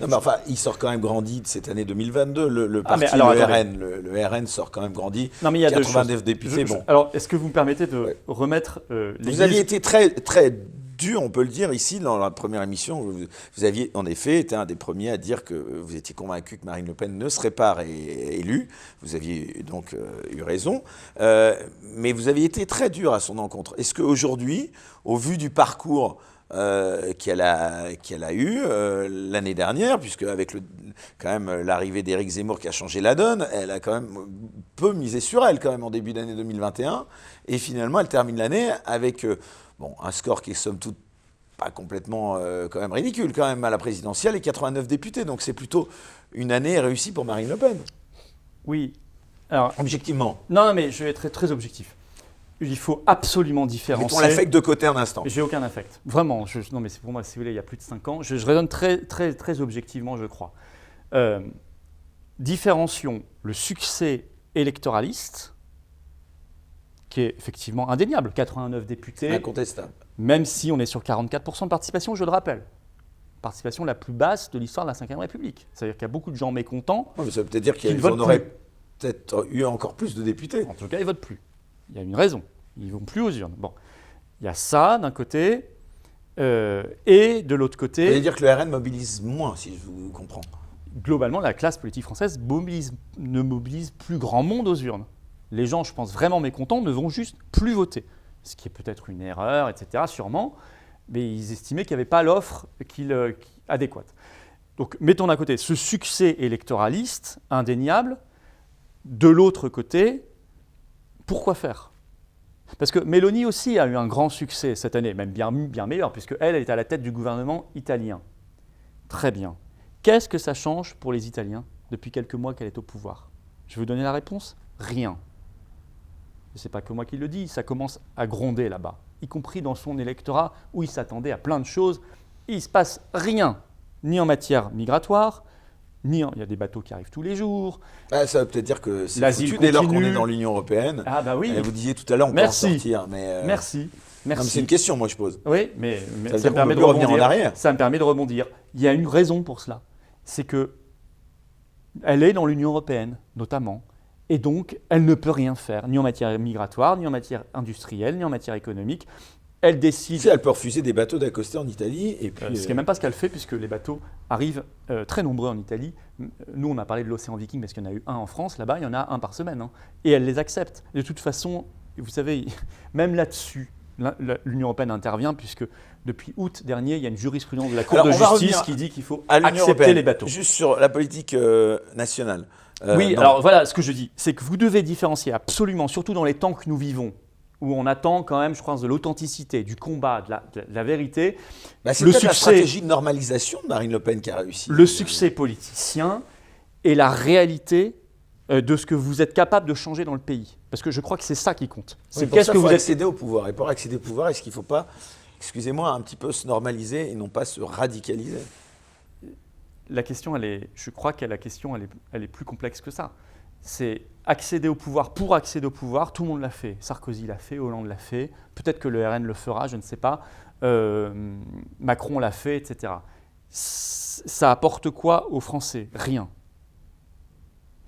mais enfin, il sort quand même grandi de cette année 2022, le parti, RN. Le RN sort quand même grandi. Non, mais il y a 89 députés. Alors, est-ce que vous me permettez de remettre Vous aviez été très, très dur, on peut le dire, ici, dans la première émission. Vous aviez, en effet, été un des premiers à dire que vous étiez convaincu que Marine Le Pen ne serait pas élue. Vous aviez donc eu raison. Mais vous aviez été très dur à son encontre. Est-ce qu'aujourd'hui, au vu du parcours qu'elle a eu l'année dernière, puisque avec quand même l'arrivée d'Éric Zemmour qui a changé la donne, elle a quand même peu misé sur elle quand même en début d'année 2021, et finalement elle termine l'année avec un score qui est somme toute pas complètement quand même ridicule quand même à la présidentielle, et 89 députés, donc c'est plutôt une année réussie pour Marine Le Pen. Oui. Alors, objectivement. Non, mais je vais être très, très objectif. Il faut absolument différencier. Mettons l'affect de côté un instant. J'ai aucun affect. Vraiment. Non, mais c'est pour moi, si vous voulez, il y a plus de 5 ans. Je raisonne très, très, très objectivement, je crois. Différencions le succès électoraliste, qui est effectivement indéniable. 89 députés. Incontestable. Même si on est sur 44% de participation, je le rappelle. Participation la plus basse de l'histoire de la Ve République. C'est-à-dire qu'il y a beaucoup de gens mécontents. Ouais, mais ça veut peut-être dire qu'ils en auraient peut-être eu encore plus de députés. En tout cas, ils ne votent plus. Il y a une raison. Ils ne vont plus aux urnes. Bon. Il y a ça d'un côté, et de l'autre côté... Vous allez dire que le RN mobilise moins, si je vous comprends. Globalement, la classe politique française ne mobilise plus grand monde aux urnes. Les gens, je pense, vraiment mécontents ne vont juste plus voter. Ce qui est peut-être une erreur, etc., sûrement. Mais ils estimaient qu'il n'y avait pas l'offre adéquate. Donc, mettons d'un côté ce succès électoraliste indéniable. De l'autre côté, pourquoi faire ? Parce que Meloni aussi a eu un grand succès cette année, même bien meilleur, puisqu'elle est à la tête du gouvernement italien. Très bien. Qu'est-ce que ça change pour les Italiens depuis quelques mois qu'elle est au pouvoir ? Je vais vous donner la réponse : rien. Ce n'est pas que moi qui le dis, ça commence à gronder là-bas, y compris dans son électorat où il s'attendait à plein de choses. Il ne se passe rien, ni en matière migratoire, il y a des bateaux qui arrivent tous les jours. Ça veut peut-être dire que c'est foutu dès lors qu'on est dans l'Union européenne. Ah bah oui. Vous disiez tout à l'heure, on peut en sortir. Mais Merci. Non, mais c'est une question, moi, je pose. Oui, mais ça me permet de revenir en arrière. Ça me permet de rebondir. Il y a une raison pour cela. C'est qu'elle est dans l'Union européenne, notamment. Et donc, elle ne peut rien faire, ni en matière migratoire, ni en matière industrielle, ni en matière économique. Elle décide... Si elle peut refuser des bateaux d'accoster en Italie. Et puis, ce qui n'est même pas ce qu'elle fait, puisque les bateaux arrivent très nombreux en Italie. Nous, on a parlé de l'océan Viking, parce qu'il y en a eu un en France. Là-bas, il y en a un par semaine. Hein. Et elle les accepte. De toute façon, vous savez, même là-dessus, l'Union européenne intervient, puisque depuis août dernier, il y a une jurisprudence de la Cour de justice qui dit qu'il faut accepter les bateaux. Juste sur la politique nationale. Oui, alors voilà, ce que je dis, c'est que vous devez différencier absolument, surtout dans les temps que nous vivons, où on attend quand même, je crois, de l'authenticité, du combat, de la vérité. C'est peut-être la stratégie de normalisation de Marine Le Pen qui a réussi. Le succès politicien et la réalité de ce que vous êtes capable de changer dans le pays. Parce que je crois que c'est ça qui compte. C'est qu'est-ce que vous accéder au pouvoir. Et pour accéder au pouvoir, est-ce qu'il ne faut pas, excusez-moi, un petit peu se normaliser et non pas se radicaliser ? La question, je crois que la question, elle est plus complexe que ça. C'est accéder au pouvoir pour accéder au pouvoir. Tout le monde l'a fait. Sarkozy l'a fait, Hollande l'a fait. Peut-être que le RN le fera, je ne sais pas. Macron l'a fait, etc. Ça apporte quoi aux Français ? Rien.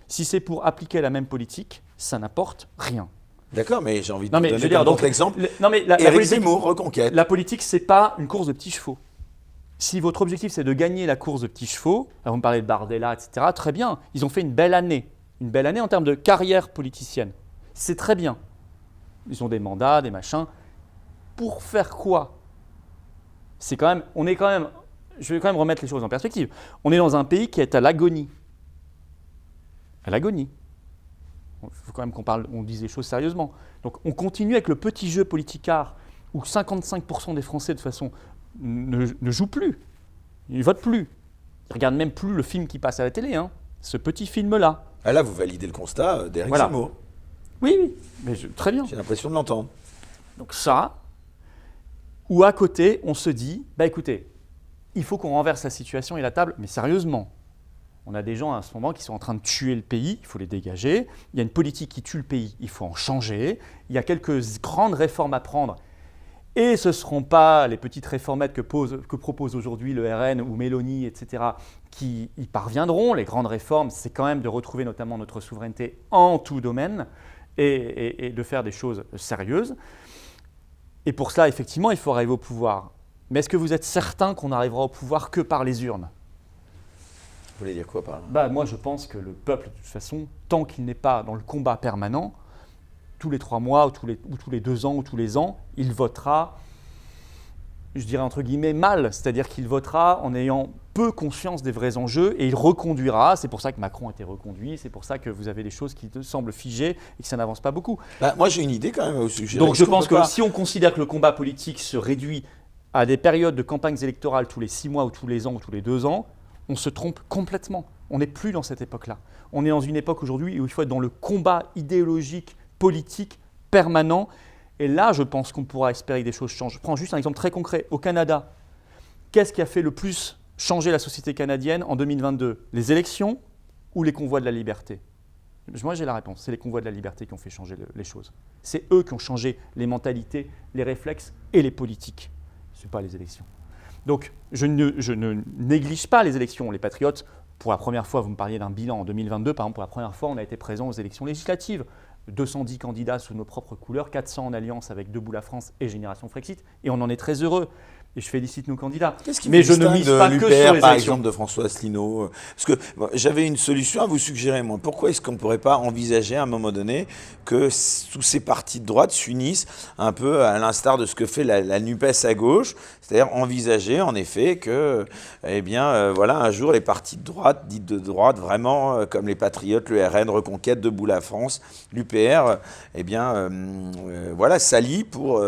Si c'est pour appliquer la même politique, ça n'apporte rien. D'accord, mais j'ai envie de donner un autre exemple. Éric Zemmour, Reconquête. La politique, ce n'est pas une course de petits chevaux. Si votre objectif, c'est de gagner la course de petits chevaux, vous me parlez de Bardella, etc., très bien. Ils ont fait une belle année en termes de carrière politicienne. C'est très bien. Ils ont des mandats, des machins. Pour faire quoi ? Je vais quand même remettre les choses en perspective. On est dans un pays qui est à l'agonie. À l'agonie. Il faut quand même on dise les choses sérieusement. Donc on continue avec le petit jeu politicard où 55% des Français, de toute façon, ne jouent plus. Ils ne votent plus. Ils ne regardent même plus le film qui passe à la télé. Hein. Ce petit film-là. Ah là, vous validez le constat d'Éric Zemmour. Oui, mais très bien. J'ai l'impression de l'entendre. Donc ça, ou à côté, on se dit, écoutez, il faut qu'on renverse la situation et la table, mais sérieusement. On a des gens à ce moment qui sont en train de tuer le pays, il faut les dégager. Il y a une politique qui tue le pays, il faut en changer. Il y a quelques grandes réformes à prendre. Et ce ne seront pas les petites réformettes que propose aujourd'hui le RN ou Meloni, etc., qui y parviendront. Les grandes réformes, c'est quand même de retrouver notamment notre souveraineté en tout domaine et de faire des choses sérieuses. Et pour cela, effectivement, il faut arriver au pouvoir. Mais est-ce que vous êtes certain qu'on n'arrivera au pouvoir que par les urnes ? Vous voulez dire quoi par là ? Moi, je pense que le peuple, de toute façon, tant qu'il n'est pas dans le combat permanent, tous les 3 mois, ou tous les 2 ans, ou tous les ans, il votera, je dirais entre guillemets, mal. C'est-à-dire qu'il votera en ayant peu conscience des vrais enjeux et il reconduira. C'est pour ça que Macron a été reconduit, c'est pour ça que vous avez des choses qui semblent figées et que ça n'avance pas beaucoup. Moi, j'ai une idée quand même au sujet. Donc, je pense que si on considère que le combat politique se réduit à des périodes de campagnes électorales tous les 6 mois, ou tous les ans, ou tous les 2 ans, on se trompe complètement. On n'est plus dans cette époque-là. On est dans une époque aujourd'hui où il faut être dans le combat idéologique, politique, permanent. Et là, je pense qu'on pourra espérer que des choses changent. Je prends juste un exemple très concret. Au Canada, qu'est-ce qui a fait le plus changer la société canadienne en 2022 ? Les élections ou les convois de la liberté ? Moi, j'ai la réponse. C'est les convois de la liberté qui ont fait changer les choses. C'est eux qui ont changé les mentalités, les réflexes et les politiques. Ce n'est pas les élections. Donc, je ne néglige pas les élections. Les patriotes, pour la première fois, vous me parliez d'un bilan en 2022, par exemple, pour la première fois, on a été présent aux élections législatives. 210 candidats sous nos propres couleurs, 400 en alliance avec Debout la France et Génération Frexit, et on en est très heureux. Et je félicite nos candidats. Mais je ne mise pas que sur les élections. Par exemple, de François Asselineau. Parce que j'avais une solution à vous suggérer, moi. Pourquoi est-ce qu'on ne pourrait pas envisager à un moment donné que tous ces partis de droite s'unissent un peu à l'instar de ce que fait la NUPES à gauche, c'est-à-dire envisager en effet que, un jour les partis de droite, dites de droite, vraiment comme les Patriotes, le RN, Reconquête, Debout la France, l'UPR, s'allient pour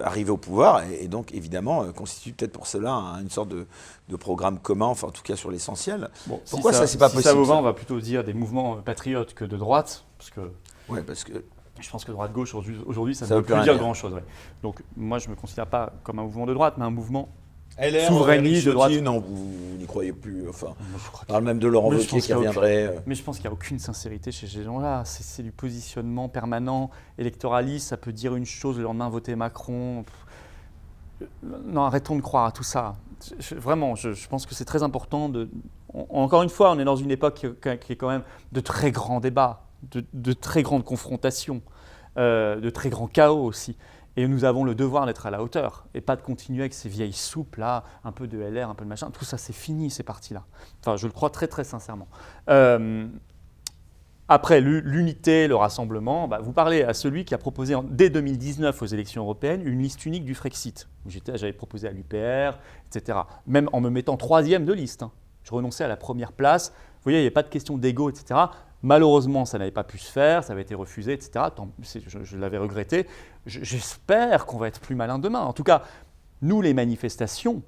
arriver au pouvoir et donc évidemment constitue peut-être pour cela une sorte de programme commun, enfin en tout cas sur l'essentiel. Bon, pourquoi ça c'est pas possible ? Si ça vous va, on va plutôt dire des mouvements patriotes que de droite, parce que je pense que droite-gauche aujourd'hui ça ne veut plus dire grand-chose. Ouais. Donc moi je ne me considère pas comme un mouvement de droite, mais un mouvement souverainiste de droite. Non, vous n'y croyez plus. Enfin, on parle même de Laurent Wauquiez qui reviendrait. Mais je pense qu'il n'y a aucune sincérité chez ces gens-là. C'est du positionnement permanent, électoraliste. Ça peut dire une chose, le lendemain voter Macron. Non, arrêtons de croire à tout ça. Vraiment, je pense que c'est très important. Encore une fois, on est dans une époque qui est quand même de très grands débats, de très grandes confrontations, de très grands chaos aussi. Et nous avons le devoir d'être à la hauteur et pas de continuer avec ces vieilles soupes là, un peu de LR, un peu de machin. Tout ça, c'est fini, ces partis-là. Enfin, je le crois très, très sincèrement. Après, l'unité, le rassemblement, vous parlez à celui qui a proposé dès 2019 aux élections européennes une liste unique du Frexit. J'avais proposé à l'UPR, etc. Même en me mettant 3e de liste. Je renonçais à la première place. Vous voyez, il n'y a pas de question d'égo, etc. Malheureusement, ça n'avait pas pu se faire, ça avait été refusé, etc. Je l'avais regretté. J'espère qu'on va être plus malin demain. En tout cas, nous, les manifestations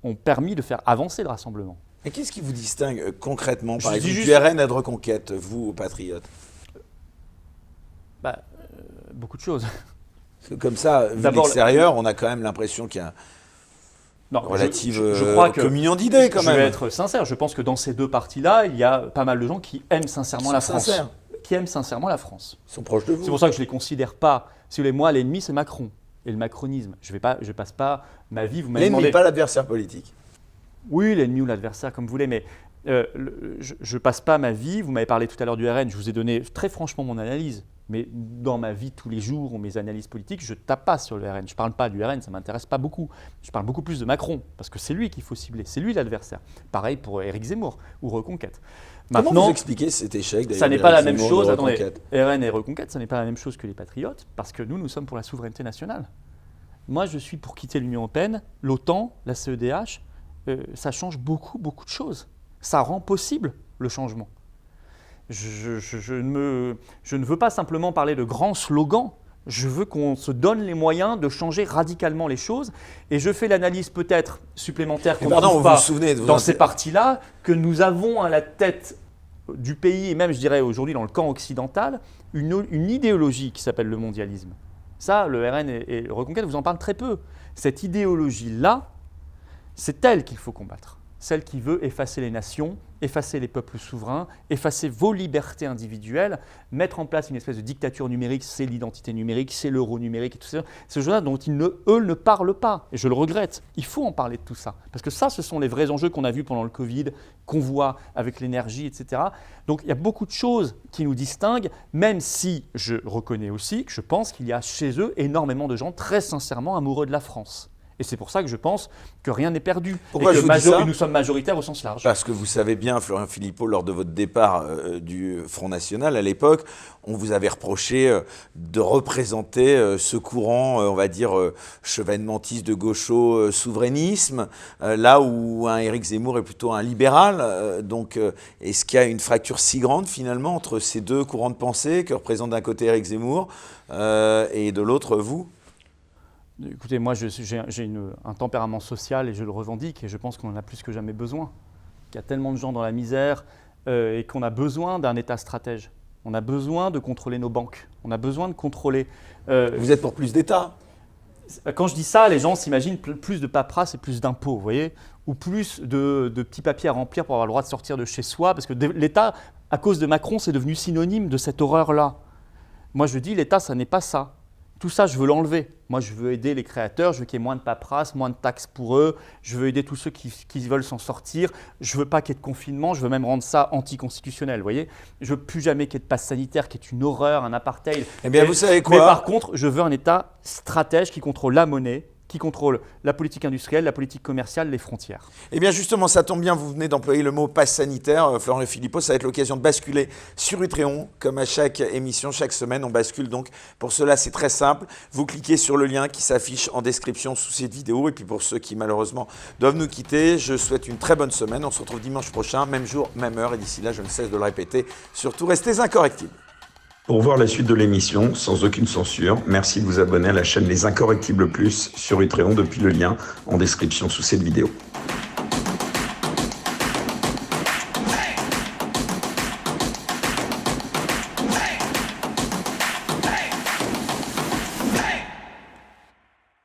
ont permis de faire avancer le rassemblement. Et qu'est-ce qui vous distingue concrètement, par exemple, du RN et de Reconquête, vous, patriotes ? Beaucoup de choses. Parce que comme ça, vu de l'extérieur, on a quand même l'impression qu'il y a une relative communion d'idées quand même. Je vais être sincère, je pense que dans ces deux partis-là, il y a pas mal de gens qui aiment sincèrement la France. Qui aiment sincèrement la France. Ils sont proches de vous. C'est pour ça que je ne les considère pas. Si vous voulez, moi, l'ennemi, c'est Macron et le macronisme. Je passe pas ma vie, vous m'avez demandé… L'ennemi, pas l'adversaire politique. Oui, l'ennemi ou l'adversaire, comme vous voulez, mais je ne passe pas ma vie. Vous m'avez parlé tout à l'heure du RN, je vous ai donné très franchement mon analyse. Mais dans ma vie tous les jours ou mes analyses politiques, je ne tape pas sur le RN. Je ne parle pas du RN, ça ne m'intéresse pas beaucoup. Je parle beaucoup plus de Macron, parce que c'est lui qu'il faut cibler, c'est lui l'adversaire. Pareil pour Éric Zemmour ou Reconquête. Maintenant, comment vous expliquez cet échec d'ailleurs ? Ça n'est pas la même chose, attendez, RN et Reconquête, ça n'est pas la même chose que les Patriotes, parce que nous sommes pour la souveraineté nationale. Moi, je suis pour quitter l'Union européenne, l'OTAN, la CEDH, ça change beaucoup de choses. Ça rend possible le changement. Je ne veux pas simplement parler de grands slogans, je veux qu'on se donne les moyens de changer radicalement les choses et je fais l'analyse peut-être supplémentaire qu'on ne trouve pas dans ces partis-là, que nous avons à la tête du pays et même je dirais aujourd'hui dans le camp occidental une idéologie qui s'appelle le mondialisme. Ça, le RN et le Reconquête vous en parlent très peu. Cette idéologie-là, c'est elle qu'il faut combattre. Celle qui veut effacer les nations, effacer les peuples souverains, effacer vos libertés individuelles, mettre en place une espèce de dictature numérique, c'est l'identité numérique, c'est l'euro numérique et tout ça. C'est ce genre dont eux ne parlent pas, et je le regrette. Il faut en parler de tout ça, parce que ça, ce sont les vrais enjeux qu'on a vus pendant le Covid, qu'on voit avec l'énergie, etc. Donc il y a beaucoup de choses qui nous distinguent, même si je reconnais aussi que je pense qu'il y a chez eux énormément de gens très sincèrement amoureux de la France. Et c'est pour ça que je pense que rien n'est perdu. Pourquoi et je que vous dis ça ? nous sommes majoritaires au sens large. Parce que vous savez bien, Florian Philippot, lors de votre départ du Front National à l'époque, on vous avait reproché de représenter ce courant, on va dire, chevènementiste de gaucho souverainisme, là où un Éric Zemmour est plutôt un libéral. Donc, est-ce qu'il y a une fracture si grande finalement entre ces deux courants de pensée que représente d'un côté Éric Zemmour et de l'autre vous ? Écoutez, moi j'ai un tempérament social et je le revendique et je pense qu'on en a plus que jamais besoin. Il y a tellement de gens dans la misère et qu'on a besoin d'un État stratège. On a besoin de contrôler nos banques. On a besoin de contrôler… Vous êtes pour plus d'État ? Quand je dis ça, les gens s'imaginent plus de paperasse et plus d'impôts, vous voyez, ou plus de petits papiers à remplir pour avoir le droit de sortir de chez soi, parce que l'État, à cause de Macron, c'est devenu synonyme de cette horreur-là. Moi, je dis, l'État, ça n'est pas ça. Tout ça, je veux l'enlever. Moi, je veux aider les créateurs, je veux qu'il y ait moins de paperasse, moins de taxes pour eux, je veux aider tous ceux qui veulent s'en sortir, je ne veux pas qu'il y ait de confinement, je veux même rendre ça anticonstitutionnel, vous voyez. Je ne veux plus jamais qu'il y ait de passe sanitaire, qui est une horreur, un apartheid. Eh bien, vous savez quoi ? Mais par contre, je veux un État stratège qui contrôle la monnaie, qui contrôle la politique industrielle, la politique commerciale, les frontières. Eh bien justement, ça tombe bien, vous venez d'employer le mot passe sanitaire, Florian Philippot, ça va être l'occasion de basculer sur Utréon, comme à chaque émission, chaque semaine, on bascule donc. Pour cela, c'est très simple, vous cliquez sur le lien qui s'affiche en description sous cette vidéo, et puis pour ceux qui malheureusement doivent nous quitter, je souhaite une très bonne semaine, on se retrouve dimanche prochain, même jour, même heure, et d'ici là, je ne cesse de le répéter, surtout restez incorrectibles. Pour voir la suite de l'émission, sans aucune censure, merci de vous abonner à la chaîne Les Incorrectibles Plus sur Utréon depuis le lien en description sous cette vidéo.